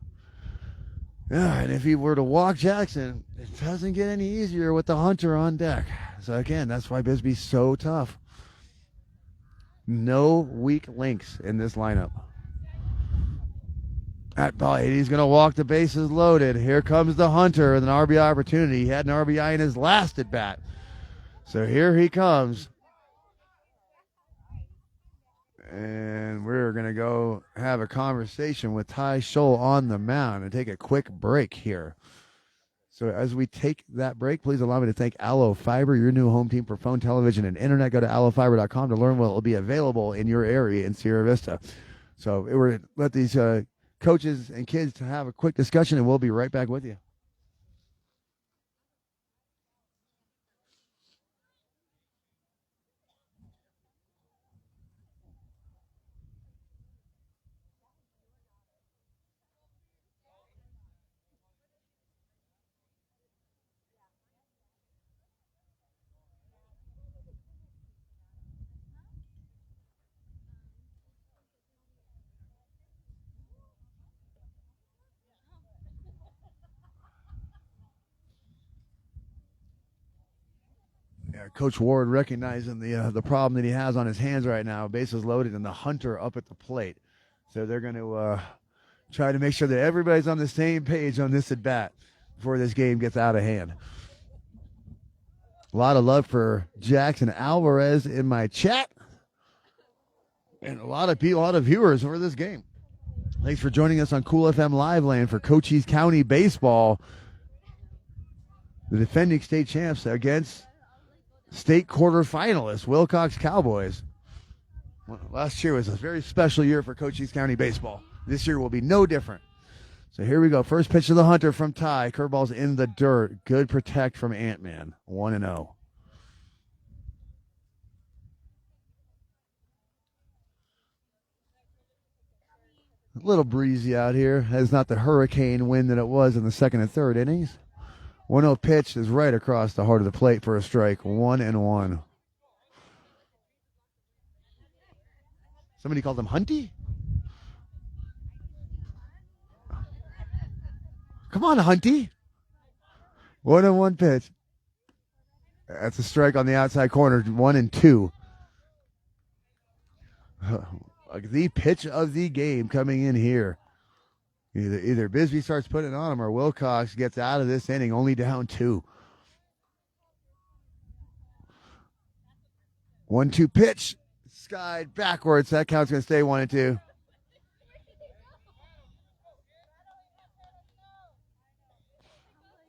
Yeah, and if he were to walk Jackson, it doesn't get any easier with the Hunter on deck. So again, that's why Bisbee's so tough. No weak links in this lineup. At ball, he's going to walk the bases loaded. Here comes the Hunter with an RBI opportunity. He had an RBI in his last at bat. So here he comes. And we're going to go have a conversation with Ty Scholl on the mound and take a quick break here. So as we take that break, please allow me to thank Allo Fiber, your new home team for phone, television, and internet. Go to allofiber.com to learn what will be available in your area in Sierra Vista. So we're going to let these coaches and kids to have a quick discussion, and we'll be right back with you. Coach Ward recognizing the problem that he has on his hands right now. Bases loaded and the Hunter up at the plate. So they're going to try to make sure that everybody's on the same page on this at bat before this game gets out of hand. A lot of love for Jackson Alvarez in my chat. And a lot of people, a lot of viewers for this game. Thanks for joining us on Cool FM Live Land for Cochise County Baseball. The defending state champs against state quarterfinalists, Willcox Cowboys. Well, last year was a very special year for Cochise County Baseball. This year will be no different. So here we go. First pitch to the Hunter from Ty. Curveball's in the dirt. Good protect from Ant-Man. 1-0. A little breezy out here. It's not the hurricane wind that it was in the second and third innings. 1-0 pitch is right across the heart of the plate for a strike. 1-1. Somebody called him Hunty? Come on, Hunty. 1-1 pitch. That's a strike on the outside corner. 1-2. The pitch of the game coming in here. Either Bisbee starts putting it on him or Willcox gets out of this inning only down 2. 1-2 pitch. Skied backwards. That count's going to stay 1-2.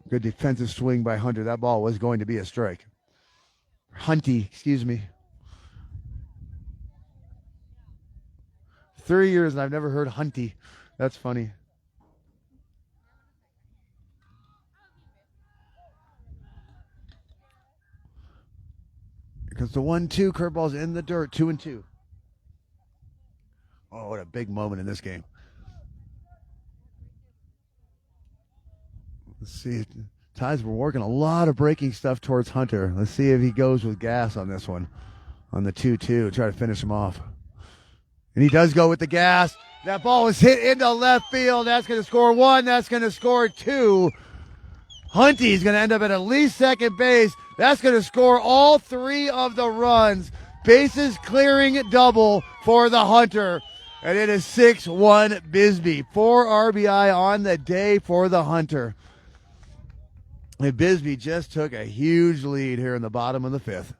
Good defensive swing by Hunter. That ball was going to be a strike. Hunty, excuse me. 3 years and I've never heard Hunty. That's funny. Because the 1-2 curveball's in the dirt. 2-2. Oh, what a big moment in this game. Let's see. Ties were working a lot of breaking stuff towards Hunter. Let's see if he goes with gas on this one. On the 2-2. Try to finish him off. And he does go with the gas. That ball was hit into left field. That's going to score 1. That's going to score 2. Hunty's going to end up at least second base. That's going to score all 3 of the runs. Bases clearing double for the Hunter. And it is 6-1 Bisbee. 4 RBI on the day for the Hunter. And Bisbee just took a huge lead here in the bottom of the 5th.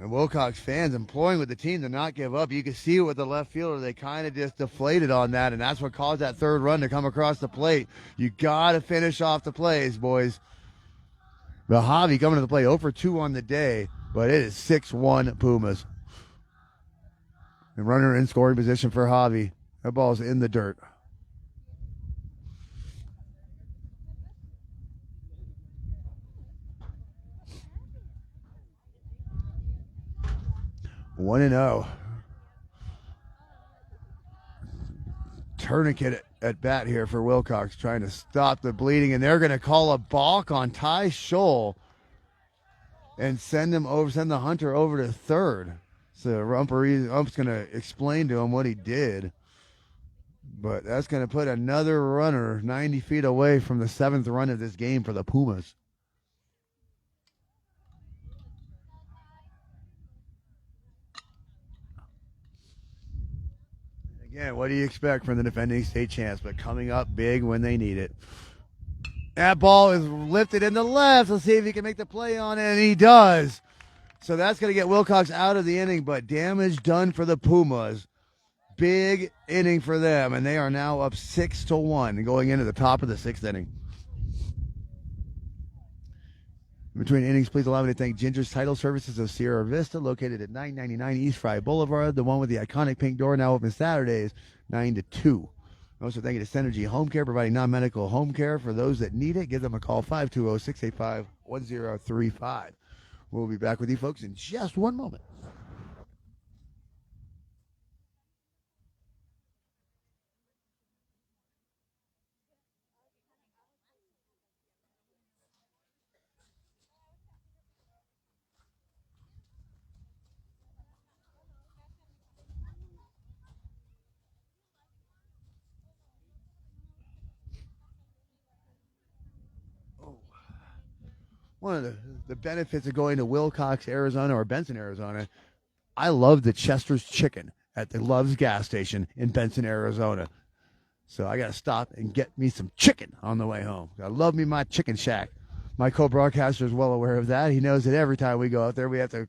And Willcox fans imploring with the team to not give up. You can see it with the left fielder. They kind of just deflated on that, and that's what caused that third run to come across the plate. You got to finish off the plays, boys. The Javi coming to the plate 0 for 2 on the day, but it is 6-1 Pumas. And runner in scoring position for Javi. That ball's in the dirt. One and 0. Tourniquet at bat here for Willcox, trying to stop the bleeding, and they're going to call a balk on Ty Scholl and send the Hunter over to third. So ump's going to explain to him what he did, but that's going to put another runner 90 feet away from the 7th run of this game for the Pumas. Again, what do you expect from the defending state champs? But coming up big when they need it. That ball is lifted in the left. Let's see if he can make the play on it, and he does. So that's going to get Willcox out of the inning, but damage done for the Pumas. Big inning for them, and they are now up 6-1 going into the top of the 6th inning. Between innings, please allow me to thank Ginger's Title Services of Sierra Vista, located at 999 East Fry Boulevard, the one with the iconic pink door, now open Saturdays, 9 to 2. Also, thank you to Synergy Home Care, providing non-medical home care for those that need it. Give them a call, 520-685-1035. We'll be back with you folks in just one moment. One of the benefits of going to Willcox, Arizona, or Benson, Arizona, I love the Chester's Chicken at the Love's gas station in Benson, Arizona. So I got to stop and get me some chicken on the way home. I love me my chicken shack. My co-broadcaster is well aware of that. He knows that every time we go out there, we have to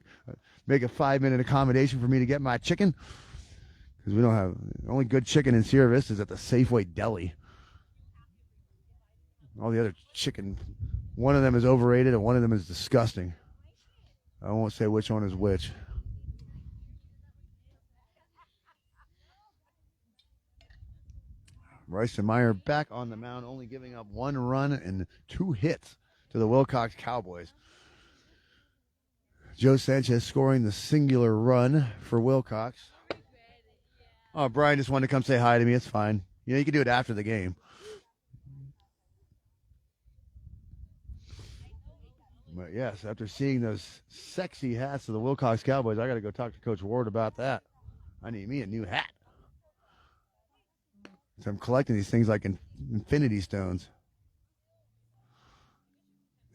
make a 5-minute accommodation for me to get my chicken. Because we don't have, the only good chicken in Sierra Vista is at the Safeway Deli. All the other chicken, one of them is overrated and one of them is disgusting. I won't say which one is which. Rice and Meyer back on the mound, only giving up 1 run and 2 hits to the Willcox Cowboys. Joe Sanchez scoring the singular run for Willcox. Oh, Brian just wanted to come say hi to me. It's fine. You know, you can do it after the game. But yes, after seeing those sexy hats of the Willcox Cowboys, I got to go talk to Coach Ward about that. I need me a new hat. So I'm collecting these things like infinity stones.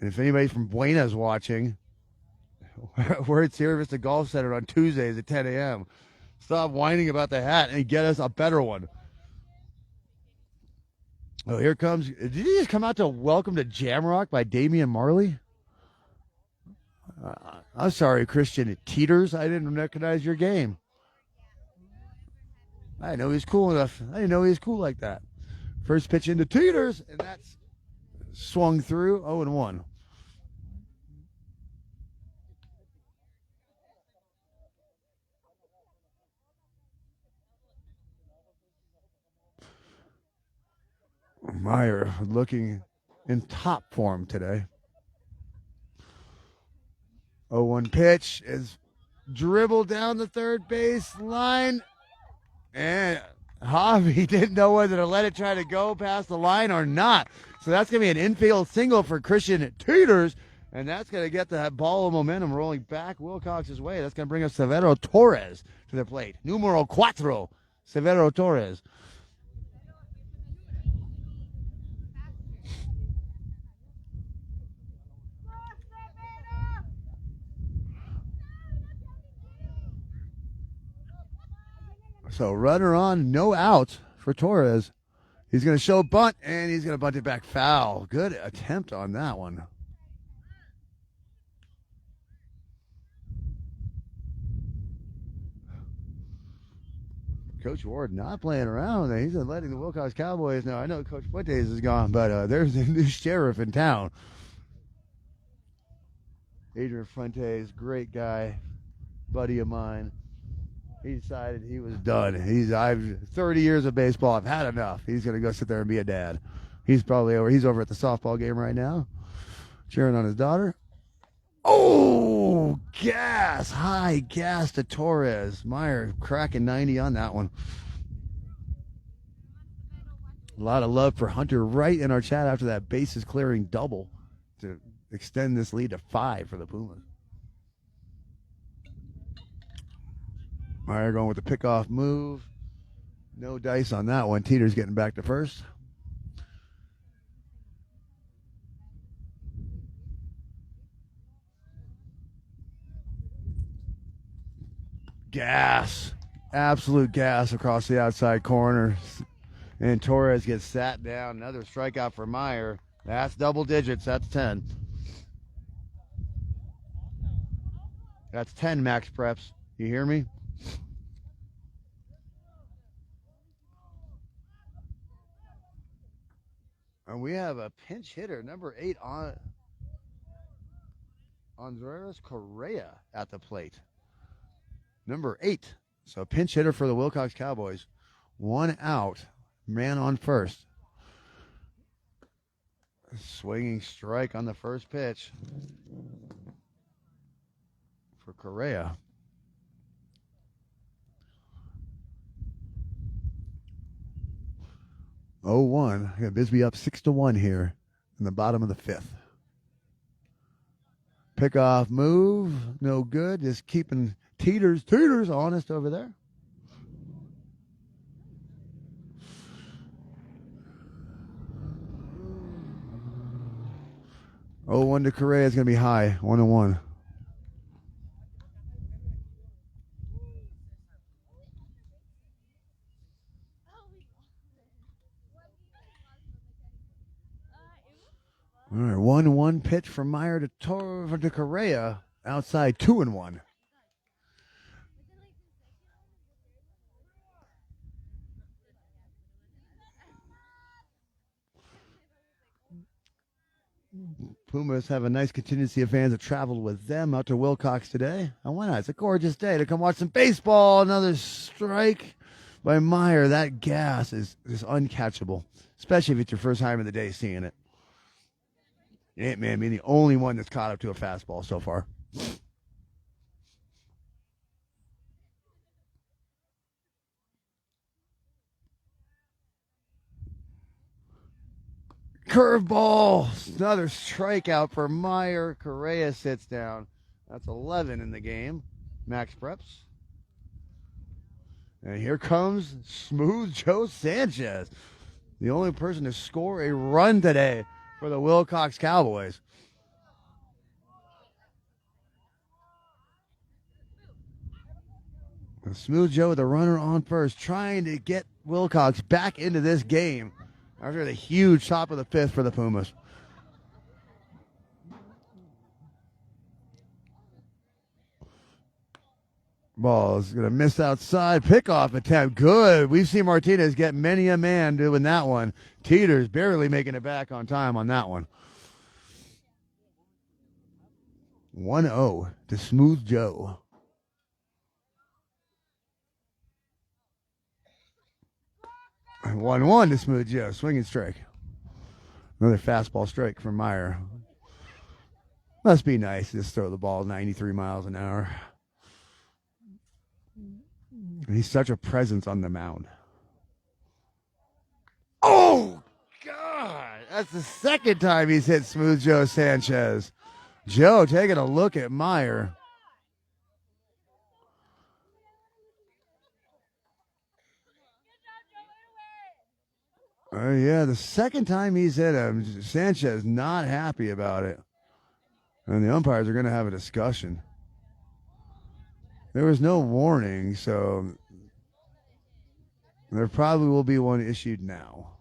And if anybody from Buena's watching, we're at Sierra Vista Golf Center on Tuesdays at 10 a.m. Stop whining about the hat and get us a better one. Oh, here comes. Did he just come out to Welcome to Jamrock by Damian Marley? I'm sorry, Christian Teeters. I didn't recognize your game. I didn't know he was cool enough. I didn't know he was cool like that. First pitch into Teeters, and that's swung through 0-1. Meyer looking in top form today. 0-1 pitch is dribbled down the third base line. And Javi didn't know whether to let it try to go past the line or not. So that's going to be an infield single for Christian Teeters. And that's going to get that ball of momentum rolling back Willcox's way. That's going to bring us Severo Torres to the plate. Numero 4, Severo Torres. So runner on, no outs for Torres. He's going to show bunt, and he's going to bunt it back foul. Good attempt on that one. Coach Ward not playing around. He's letting the Willcox Cowboys know. I know Coach Fuentes is gone, but there's a new sheriff in town. Adrian Fuentes, great guy, buddy of mine. He decided he was done. I've 30 years of baseball. I've had enough. He's going to go sit there and be a dad. He's probably over. He's over at the softball game right now, cheering on his daughter. Oh, gas. High gas to Torres. Meyer cracking 90 on that one. A lot of love for Hunter right in our chat after that bases clearing double to extend this lead to 5 for the Pumas. Meyer going with the pickoff move. No dice on that one. Teeter's getting back to first. Gas. Absolute gas across the outside corner. And Torres gets sat down. Another strikeout for Meyer. That's double digits. That's 10. That's 10, Max Preps. You hear me? And we have a pinch hitter, number 8, Andres Correa at the plate. Number 8. So pinch hitter for the Willcox Cowboys. 1 out. Man on first. Swinging strike on the first pitch for Correa. Oh, 1. I got Bisbee up 6-1 here in the bottom of the 5th. Pickoff move, no good. Just keeping Teeters honest over there. Oh, 1 to Correa is going to be high, 1-1. All right, 1-1 pitch from Meyer to Correa. Outside, 2-1. Pumas have a nice contingency of fans that traveled with them out to Willcox today. And why not? It's a gorgeous day to come watch some baseball. Another strike by Meyer. That gas is uncatchable, especially if it's your first time of the day seeing it. Ant-Man being the only one that's caught up to a fastball so far. Curveball. Another strikeout for Meyer. Correa sits down. That's 11 in the game. Max Preps. And here comes Smooth Joe Sanchez, the only person to score a run today for the Willcox Cowboys. And Smooth Joe with the runner on first, trying to get Willcox back into this game after the huge top of the fifth for the Pumas. Ball is going to miss outside. Pickoff attempt. Good. We've seen Martinez get many a man doing that one. Teeters barely making it back on time on that one. 1-0 to Smooth Joe. And 1-1 to Smooth Joe. Swinging strike. Another fastball strike from Meyer. Must be nice to just throw the ball 93 miles an hour. He's such a presence on the mound. Oh, God. That's the second time he's hit Smooth Joe Sanchez. Joe taking a look at Meyer. Yeah, the second time he's hit him, Sanchez not happy about it. And the umpires are going to have a discussion. There was no warning, so there probably will be one issued now.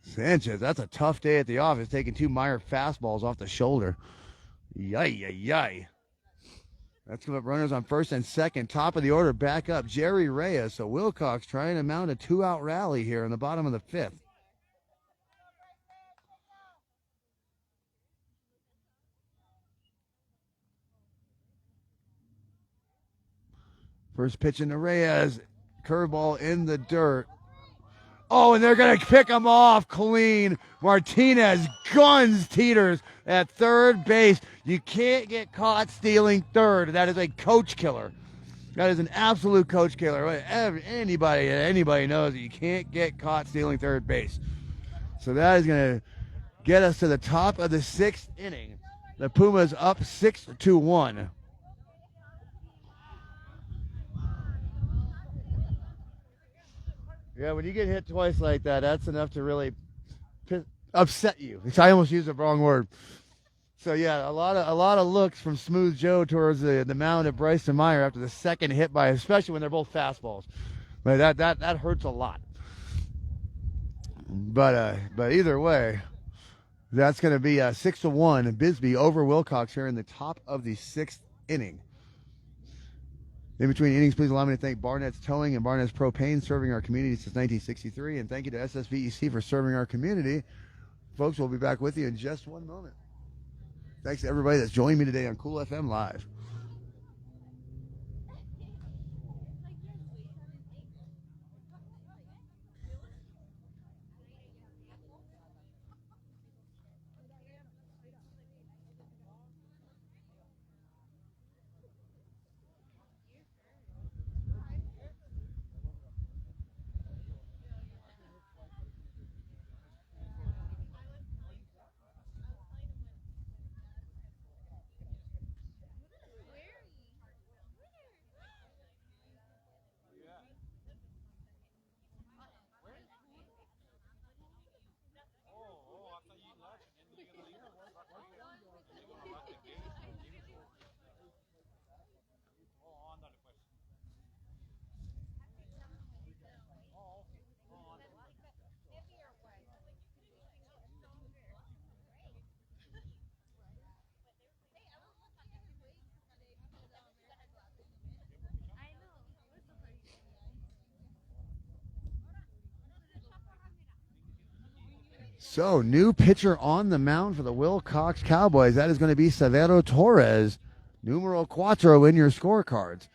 Sanchez, that's a tough day at the office, taking 2 Meyer fastballs off the shoulder. Yay. That's going to runners on first and second. Top of the order, back up, Jerry Reyes. So Willcox trying to mount a 2-out rally here in the bottom of the fifth. First pitch into Reyes. Curveball in the dirt. Oh, and they're going to pick him off clean. Martinez guns Teeters at third base. You can't get caught stealing third. That is a coach killer. That is an absolute coach killer. Anybody knows that you can't get caught stealing third base. So that is going to get us to the top of the 6th inning. The Pumas up 6-1. Yeah, when you get hit twice like that, that's enough to really upset you. I almost used the wrong word. So yeah, a lot of looks from Smooth Joe towards the mound of Bryson Meyer after the second hit by, especially when they're both fastballs. But that hurts a lot. But either way, that's going to be 6-1 Bisbee over Willcox here in the top of the 6th inning. In between innings, please allow me to thank Barnett's Towing and Barnett's Propane, serving our community since 1963. And thank you to SSVEC for serving our community. Folks, we'll be back with you in just one moment. Thanks to everybody that's joined me today on Cool FM Live. So, new pitcher on the mound for the Willcox Cowboys. That is going to be Severo Torres, numero cuatro in your scorecards.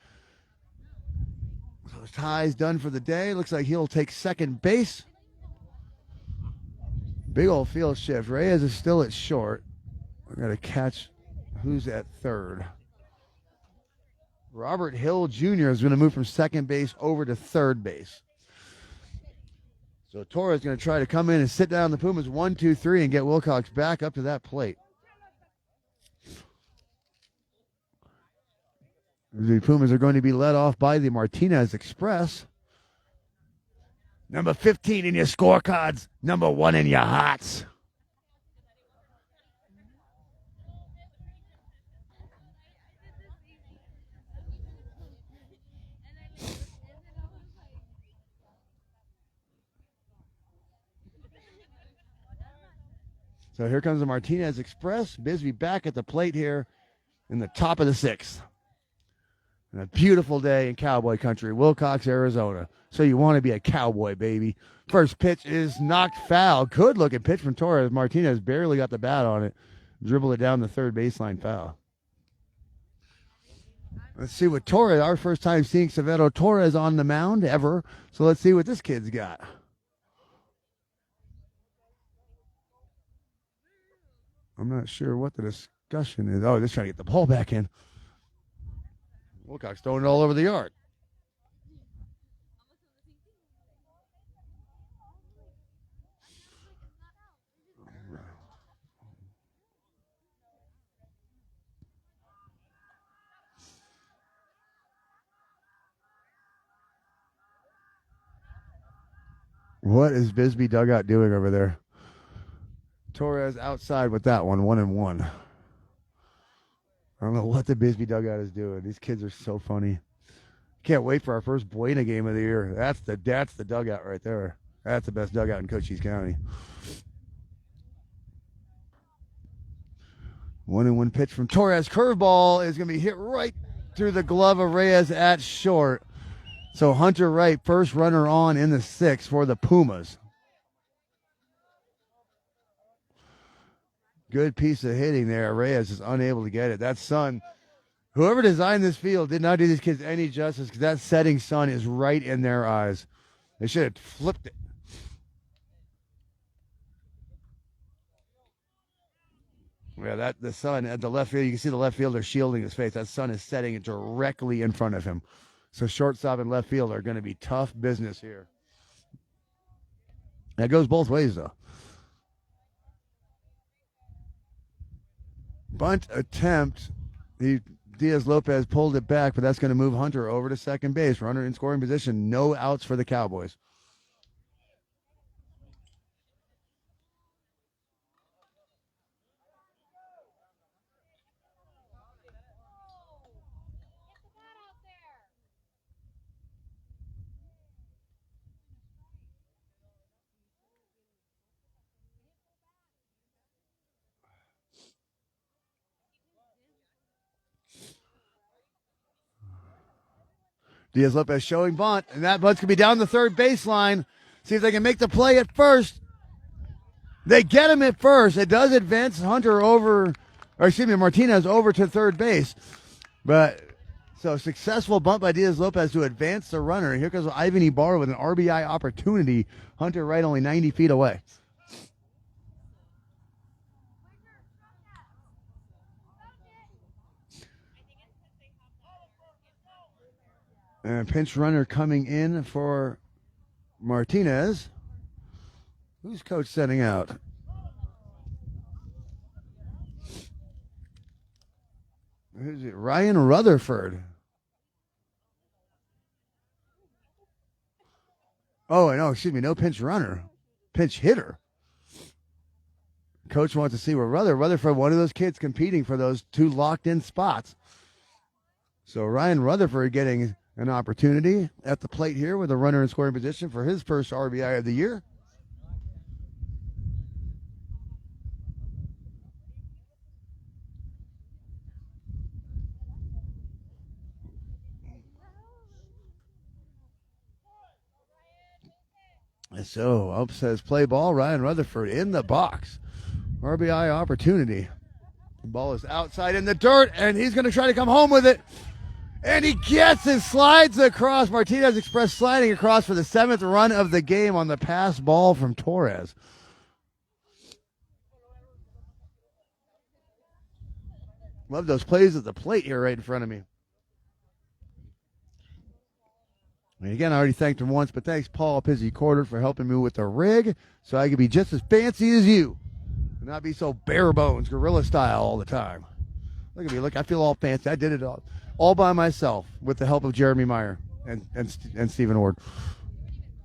So, Ty's done for the day. Looks like he'll take second base. Big old field shift. Reyes is still at short. We're going to catch who's at third. Robert Hill Jr. is going to move from second base over to third base. So Torres going to try to come in and sit down the Pumas 1, 2, 3 and get Willcox back up to that plate. The Pumas are going to be led off by the Martinez Express. Number 15 in your scorecards, number 1 in your hearts. So here comes the Martinez Express. Bisbee back at the plate here in the top of the 6th. And a beautiful day in cowboy country, Willcox, Arizona. So you want to be a cowboy, baby. First pitch is knocked foul. Good looking pitch from Torres. Martinez barely got the bat on it. Dribbled it down the third baseline foul. Let's see what Torres, our first time seeing Severo Torres on the mound ever. So let's see what this kid's got. I'm not sure what the discussion is. Oh, they're trying to get the ball back in. Willcox throwing it all over the yard. What is Bisbee dugout doing over there? Torres outside with that one, 1-1. I don't know what the Bisbee dugout is doing. These kids are so funny. Can't wait for our first Buena game of the year. That's the dugout right there. That's the best dugout in Cochise County. 1-1 pitch from Torres. Curveball is going to be hit right through the glove of Reyes at short. So Hunter Wright, first runner on in the 6th for the Pumas. Good piece of hitting there. Reyes is unable to get it. That sun, whoever designed this field did not do these kids any justice because that setting sun is right in their eyes. They should have flipped it. Yeah, the sun at the left field, you can see the left fielder shielding his face. That sun is setting it directly in front of him. So shortstop and left field are going to be tough business here. That goes both ways, though. Bunt attempt. Diaz-Lopez pulled it back, but that's going to move Hunter over to second base. Runner in scoring position. No outs for the Cowboys. Diaz-Lopez showing bunt, and that bunt's going to be down the third baseline. See if they can make the play at first. They get him at first. It does advance Hunter Martinez over to third base. But so successful bunt by Diaz-Lopez to advance the runner. And here comes Ivan Ibarra with an RBI opportunity. Hunter Wright only 90 feet away. And pinch runner coming in for Martinez. Who's coach setting out? Who's it? Ryan Rutherford. Oh, no, excuse me. No pinch runner. Pinch hitter. Coach wants to see where Rutherford, one of those kids competing for those two locked-in spots. So Ryan Rutherford getting an opportunity at the plate here with a runner in scoring position for his first RBI of the year. So up says play ball. Ryan Rutherford in the box. RBI opportunity. The ball is outside in the dirt, and he's going to try to come home with it. And he gets it, slides across. Martinez Express sliding across for the 7th run of the game on the pass ball from Torres. Love those plays at the plate here right in front of me. And again, I already thanked him once, but thanks, Paul Pizzy Quarter, for helping me with the rig so I could be just as fancy as you and not be so bare bones, gorilla style all the time. Look at me. Look, I feel all fancy. I did it all by myself with the help of Jeremy Meyer and Stephen Ward.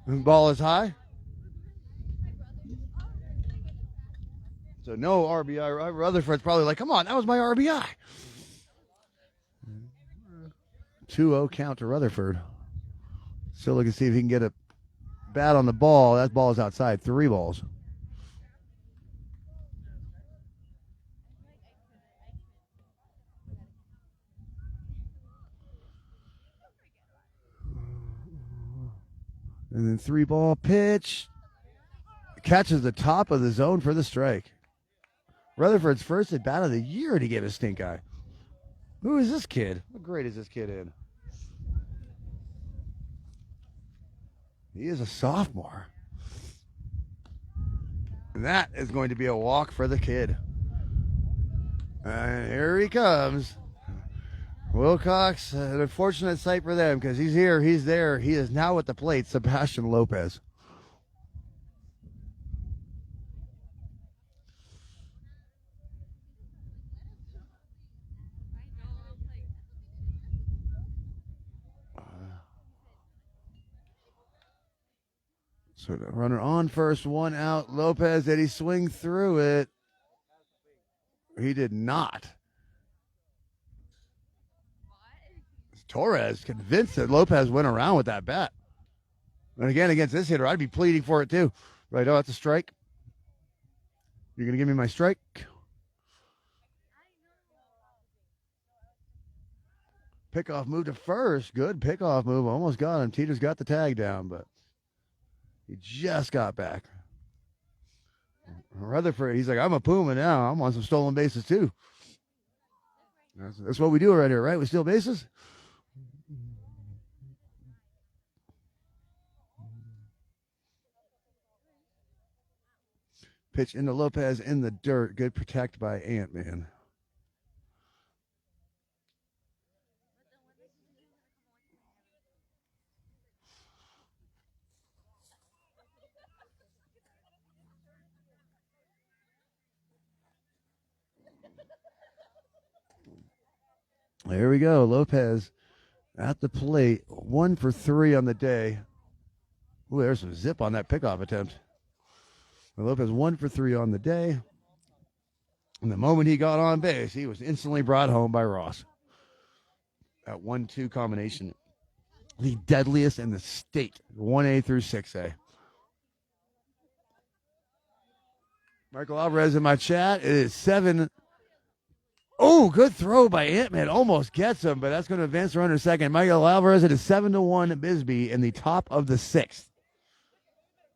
The ball is high. So no RBI. Rutherford's probably like, come on, that was my RBI. 2-0 count to Rutherford. Still looking to see if he can get a bat on the ball. That ball is outside. 3 balls. And then 3-ball pitch. Catches the top of the zone for the strike. Rutherford's first at bat of the year to get a stink eye. Who is this kid? What grade is this kid in? He is a sophomore. And that is going to be a walk for the kid. And here he comes. Willcox, an unfortunate sight for them because he's here, he's there. He is now at the plate, Sebastian Lopez. So the runner on first, 1 out. Lopez, did he swing through it? He did not. Torres convinced that Lopez went around with that bat. And again, against this hitter, I'd be pleading for it too. Right, oh, that's a strike. You're going to give me my strike? Pickoff move to first. Good pickoff move. Almost got him. Teeter's got the tag down, but he just got back. Rutherford, he's like, I'm a Puma now. I'm on some stolen bases too. That's what we do right here, right? We steal bases. Pitch into Lopez in the dirt. Good protect by Ant-Man. There we go. Lopez at the plate. 1 for 3 on the day. Ooh, there's some zip on that pickoff attempt. Lopez 1 for 3 on the day. And the moment he got on base, he was instantly brought home by Ross. That 1-2 combination. The deadliest in the state. 1A through 6A. Michael Alvarez in my chat. It is 7. Oh, good throw by Ant-Man. Almost gets him, but that's going to advance the runner second. Michael Alvarez, it is 7-1 Bisbee in the top of the 6th.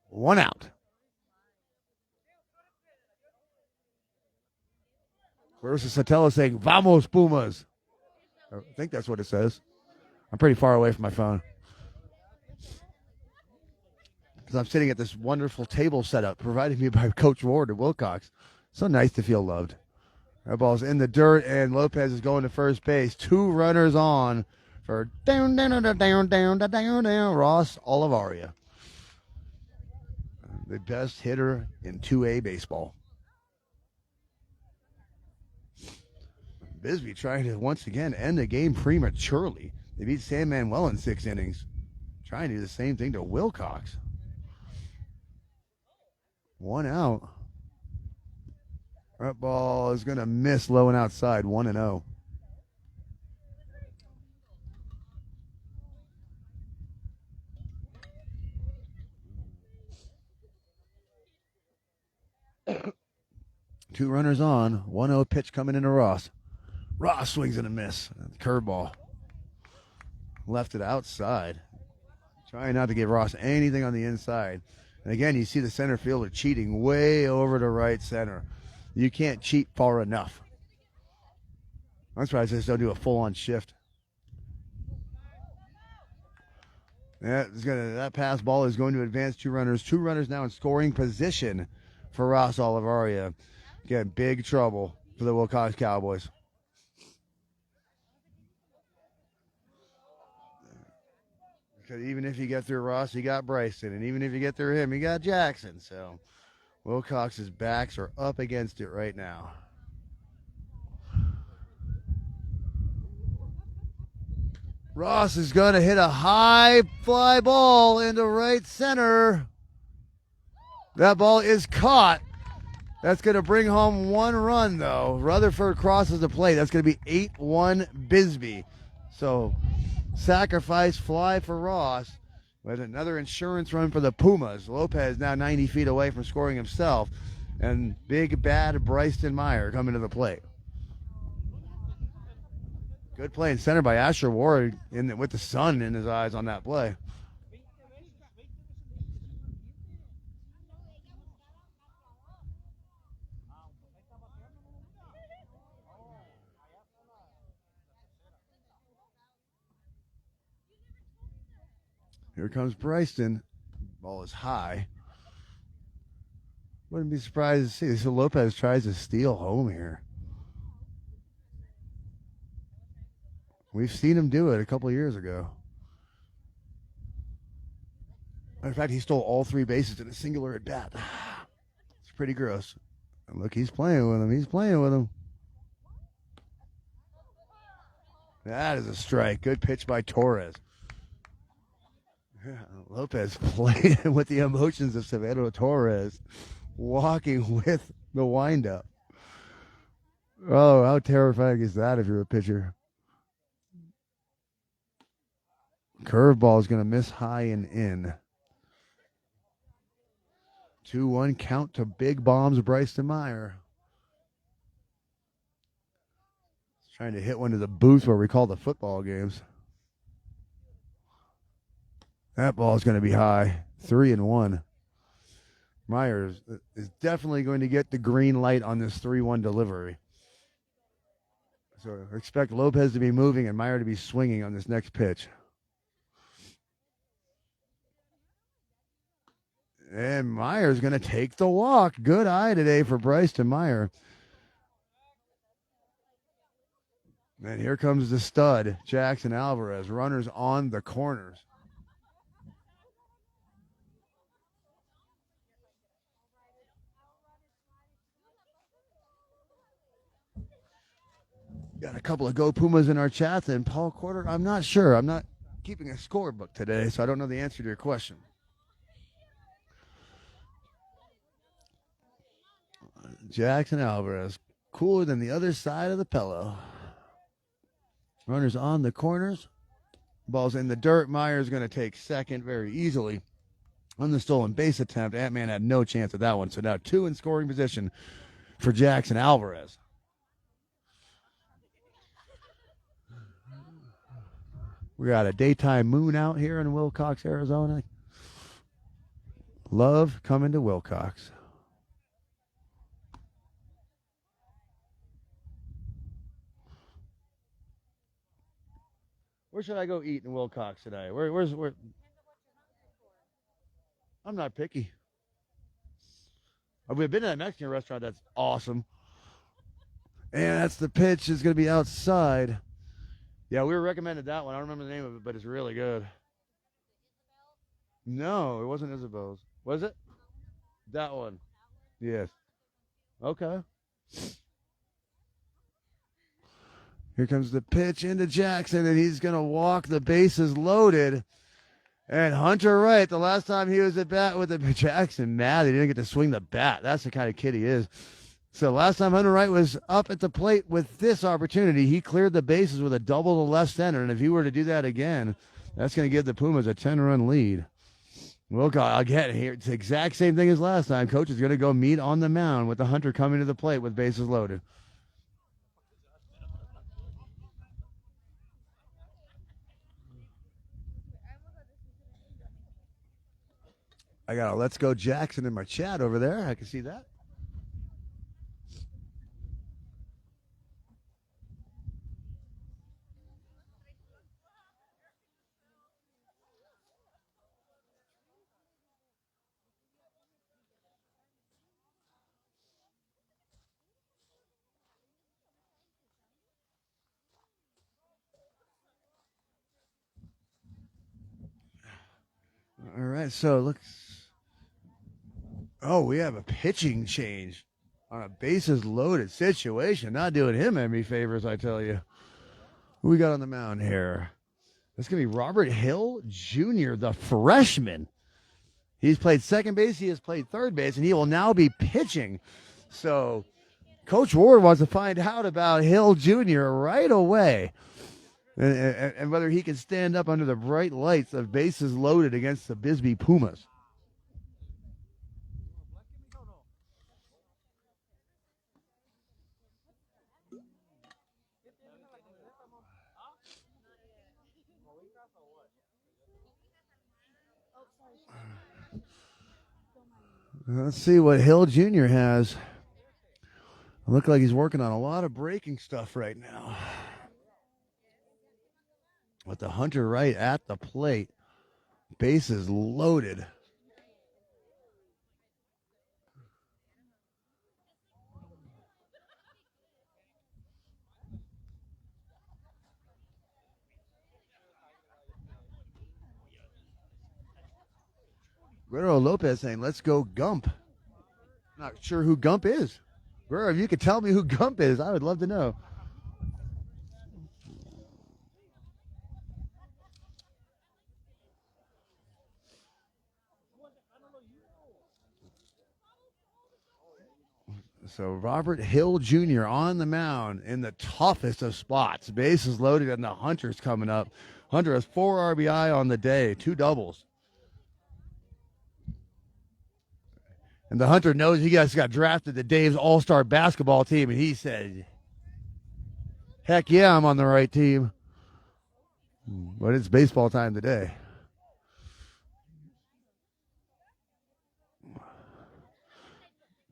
1 out. Versus Satella saying, Vamos, Pumas. I think that's what it says. I'm pretty far away from my phone. Because I'm sitting at this wonderful table setup provided me by Coach Ward at Willcox. So nice to feel loved. That ball's in the dirt, and Lopez is going to first base. 2 runners on for down, Ross Olivaria. The best hitter in 2A baseball. Bisbee trying to once again end the game prematurely. They beat San Manuel in 6 innings. Trying to do the same thing to Willcox. 1 out. That ball is going to miss low and outside. 1-0. Two runners on. 1-0 pitch coming into Ross. Ross swings and a miss. Curveball. Left it outside. Trying not to give Ross anything on the inside. And again, you see the center fielder cheating way over to right center. You can't cheat far enough. I'm surprised they just don't do a full-on shift. That pass ball is going to advance 2 runners. 2 runners now in scoring position for Ross Olivaria. Again, big trouble for the Wilcox Cowboys. Because even if you get through Ross, you got Bryson. And even if you get through him, you got Jackson. So Willcox's backs are up against it right now. Ross is going to hit a high fly ball into right center. That ball is caught. That's going to bring home one run, though. Rutherford crosses the plate. That's going to be 8-1 Bisbee. So, sacrifice fly for Ross. With another insurance run for the Pumas. Lopez now 90 feet away from scoring himself. And big, bad Bryson Meyer coming to the plate. Good play in center by Asher Ward with the sun in his eyes on that play. Here comes Bryson. Ball is high. Wouldn't be surprised to see. So Lopez tries to steal home here. We've seen him do it a couple years ago. Matter of fact, he stole all 3 bases in a singular at bat. It's pretty gross. And look, he's playing with him. He's playing with him. That is a strike. Good pitch by Torres. Yeah, Lopez playing with the emotions of Savannah Torres, walking with the windup. Oh, how terrifying is that if you're a pitcher? Curveball is going to miss high and in. 2-1 count to big bombs Bryson Meyer. Trying to hit one to the booth where we call the football games. That ball is going to be high. 3-1. Myers is definitely going to get the green light on this 3-1 delivery. So expect Lopez to be moving and Meyer to be swinging on this next pitch. And Meyer's going to take the walk. Good eye today for Bryson Meyer. And here comes the stud, Jackson Alvarez. Runners on the corners. Got a couple of Go Pumas in our chat. And Paul Quarter, I'm not sure. I'm not keeping a scorebook today, so I don't know the answer to your question. Jackson Alvarez, cooler than the other side of the pillow. Runners on the corners. Ball's in the dirt. Meyer's going to take second very easily on the stolen base attempt. Ant-Man had no chance at that one. So now 2 in scoring position for Jackson Alvarez. We got a daytime moon out here in Willcox, Arizona. Love coming to Willcox. Where should I go eat in Willcox today? Where's I'm not picky. We've been to that Mexican restaurant. That's awesome. And that's the pitch. Is going to be outside. Yeah, we were recommended that one. I don't remember the name of it, but it's really good. No, it wasn't Isabel's. Was it? That one. Yes. Okay. Here comes the pitch into Jackson, and he's going to walk. The bases loaded. And Hunter Wright, the last time he was at bat with the Jackson, mad he didn't get to swing the bat. That's the kind of kid he is. So last time Hunter Wright was up at the plate with this opportunity, he cleared the bases with a double to left center. And if he were to do that again, that's going to give the Pumas a 10-run lead. Willcox, again, here, it's the exact same thing as last time. Coach is going to go meet on the mound with the Hunter coming to the plate with bases loaded. I got a Let's Go Jackson in my chat over there. I can see that. right, so looks. Oh, we have a pitching change on a bases loaded situation. Not doing him any favors, I tell you. Who we got on the mound here? That's going to be Robert Hill Jr., the freshman. He's played second base. He has played third base, and he will now be pitching. So Coach Ward wants to find out about Hill Jr. right away. And whether he can stand up under the bright lights of bases loaded against the Bisbee Pumas. Let's see what Hill Jr. has. Look like he's working on a lot of breaking stuff right now. With the Hunter right at the plate. Bases loaded. Guerrero Lopez saying, let's go Gump. Not sure who Gump is. Guerrero, if you could tell me who Gump is, I would love to know. So Robert Hill Jr. on the mound in the toughest of spots. Bases loaded and the Hunter's coming up. Hunter has 4 RBI on the day, 2 doubles. And the Hunter knows he just got drafted to Dave's all-star basketball team, and he said, heck yeah, I'm on the right team. But it's baseball time today.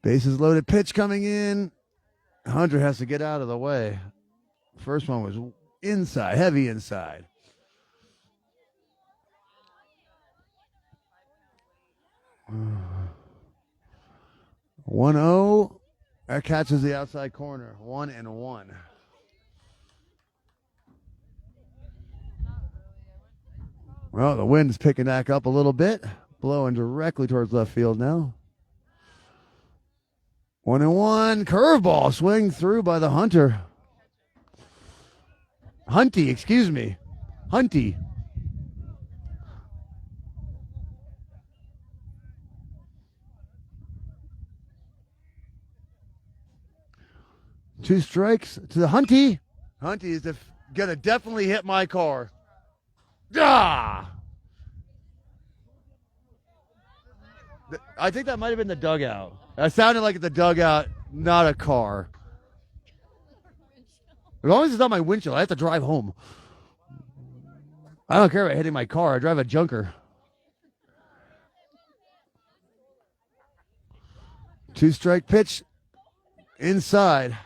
Bases loaded, pitch coming in. Hunter has to get out of the way. First one was inside, heavy inside. Uh, 1-0. That catches the outside corner. 1-1. Well, the wind's picking back up a little bit, blowing directly towards left field now. 1-1. Curveball swing through by the Hunter. Hunty, excuse me. Hunty. Two strikes to the Hunty. Hunty is going to definitely hit my car. Ah! I think that might have been the dugout. That sounded like the dugout, not a car. As long as it's not my windshield, I have to drive home. I don't care about hitting my car. I drive a junker. 2-strike pitch inside.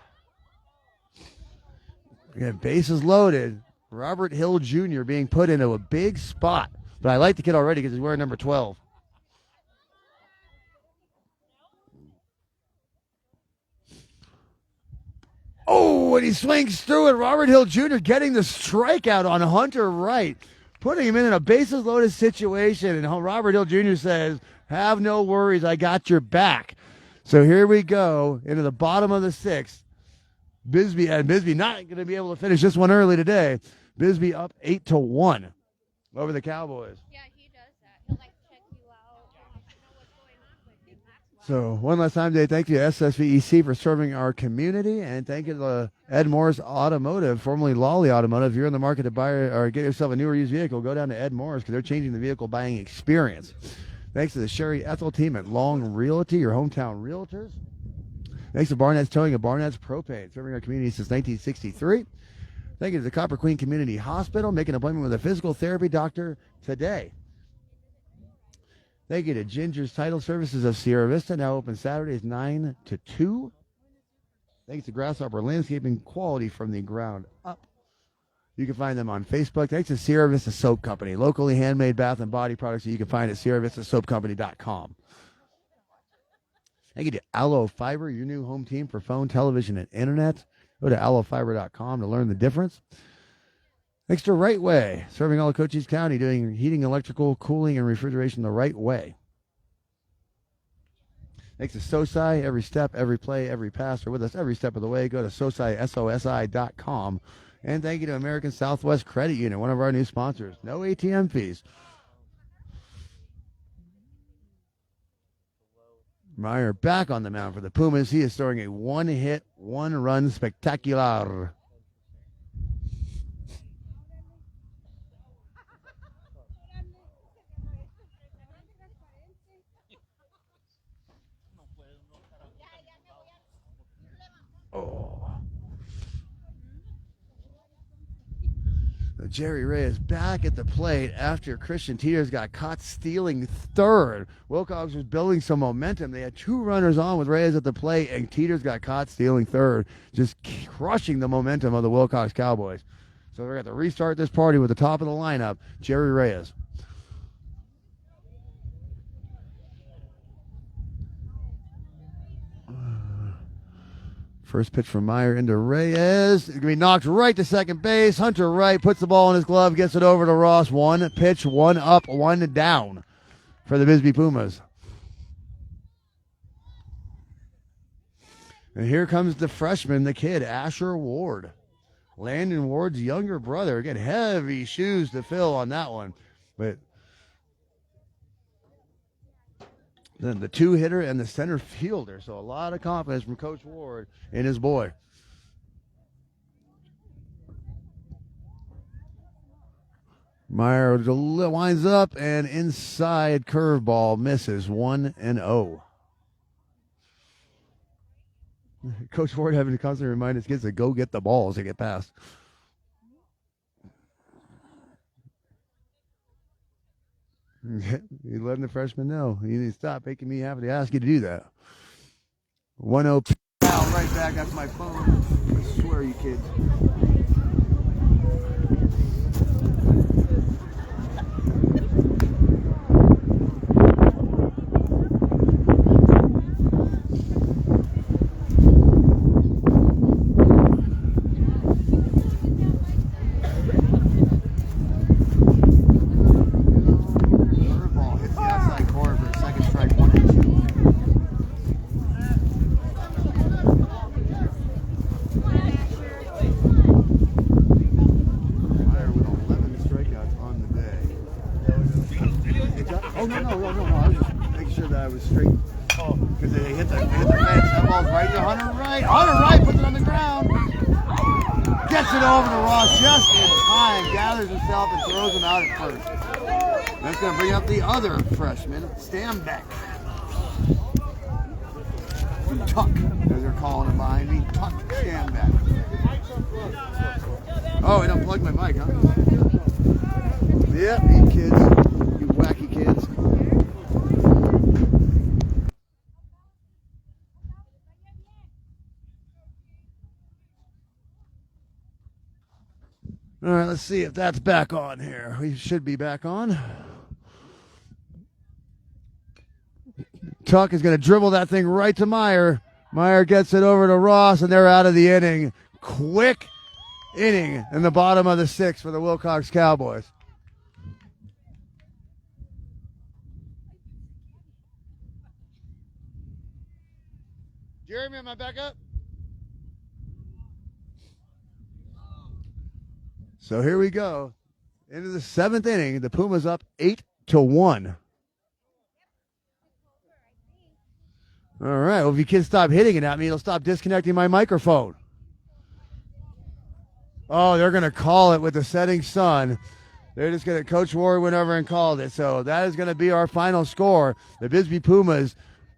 Again, bases loaded. Robert Hill Jr. being put into a big spot. But I like the kid already because he's wearing number 12. Oh, and he swings through it. Robert Hill Jr. getting the strikeout on Hunter Wright, putting him in a bases loaded situation. And Robert Hill Jr. says, have no worries, I got your back. So here we go into the bottom of the 6th. Bisbee not going to be able to finish this one early today. Bisbee up 8-1 over the Cowboys. Yeah, he does that. He'll check you out, know what's going on with you. That's why. So one last time today, thank you to SSVEC for serving our community, and thank you to MORSE Automotive, formerly Lawely Automotive. If you're in the market to buy or get yourself a new or used vehicle, go down to MORSE because they're changing the vehicle buying experience. Thanks to the Sherry Ethel team at Long Realty, your hometown realtors. Thanks to BARNETT'S Towing and BARNETT'S Propane, serving our community since 1963. Thank you to the Copper Queen Community Hospital. Make an appointment with a physical therapy doctor today. Thank you to Ginger's Title Services of Sierra Vista, now open Saturdays 9 to 2. Thanks to Grasshopper Landscaping, quality from the ground up. You can find them on Facebook. Thanks to Sierra Vista Soap Company, locally handmade bath and body products that you can find at SierraVistaSoapCompany.com. Thank you to Allo Fiber, your new home team for phone, television, and internet. Go to allofiber.com to learn the difference. Thanks to Right Way, serving all of Cochise County, doing heating, electrical, cooling, and refrigeration the right way. Thanks to SOSI, every step, every play, every pass, or with us every step of the way. Go to SOSI.com. And thank you to American Southwest Credit Union, one of our new sponsors. No ATM fees. Meyer back on the mound for the Pumas. He is throwing a one-hit, one-run spectacular. Oh. Jerry Reyes back at the plate after Christian Teeters got caught stealing third. Willcox was building some momentum. They had 2 runners on with Reyes at the plate, and Teeters got caught stealing third, just crushing the momentum of the Willcox Cowboys. So we're going to restart this party with the top of the lineup, Jerry Reyes. First pitch from Meyer into Reyes. It's going to be knocked right to second base. Hunter Wright puts the ball in his glove, gets it over to Ross. 1 pitch, 1 up, 1 down for the Bisbee Pumas. And here comes the freshman, the kid, Asher Ward. Landon Ward's younger brother. Again, heavy shoes to fill on that one. But then the 2-hitter and the center fielder. So a lot of confidence from Coach Ward in his boy. Meyer winds up and inside curveball misses 1-0. Coach Ward having to constantly remind his kids to go get the balls to get past. He's letting the freshman know. You need to stop making me have to ask you to do that. 1-0. Right back. That's my phone. I swear, you kids. That's going to bring up the other freshman, Stambeck. Tuck, as they're calling him behind me. Tuck Stambeck. Oh, I don't plug my mic, huh? Yep, you kids. You wacky kids. All right, let's see if that's back on here. We should be back on. Tuck is going to dribble that thing right to Meyer. Meyer gets it over to Ross, and they're out of the inning. Quick inning in the bottom of the 6th for the Willcox Cowboys. Jeremy, am I back up? So here we go. Into the 7th inning. The Pumas up 8-1. All right. Well, if you kids stop hitting it at me, it'll stop disconnecting my microphone. Oh, they're going to call it with the setting sun. They're just going to, Coach Ward went over and called it. So that is going to be our final score. The Bisbee Pumas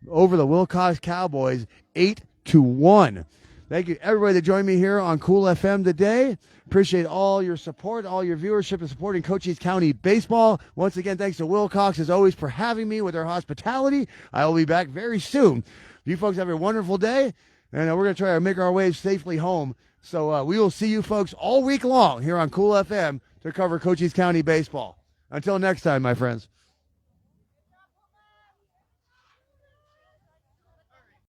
over the Willcox Cowboys, 8-1. Thank you, everybody that joined me here on Cool FM today. Appreciate all your support, all your viewership, and supporting Cochise County baseball. Once again, thanks to Willcox, as always, for having me with their hospitality. I will be back very soon. You folks have a wonderful day, and we're going to try to make our way safely home. So we will see you folks all week long here on Cool FM to cover Cochise County baseball. Until next time, my friends.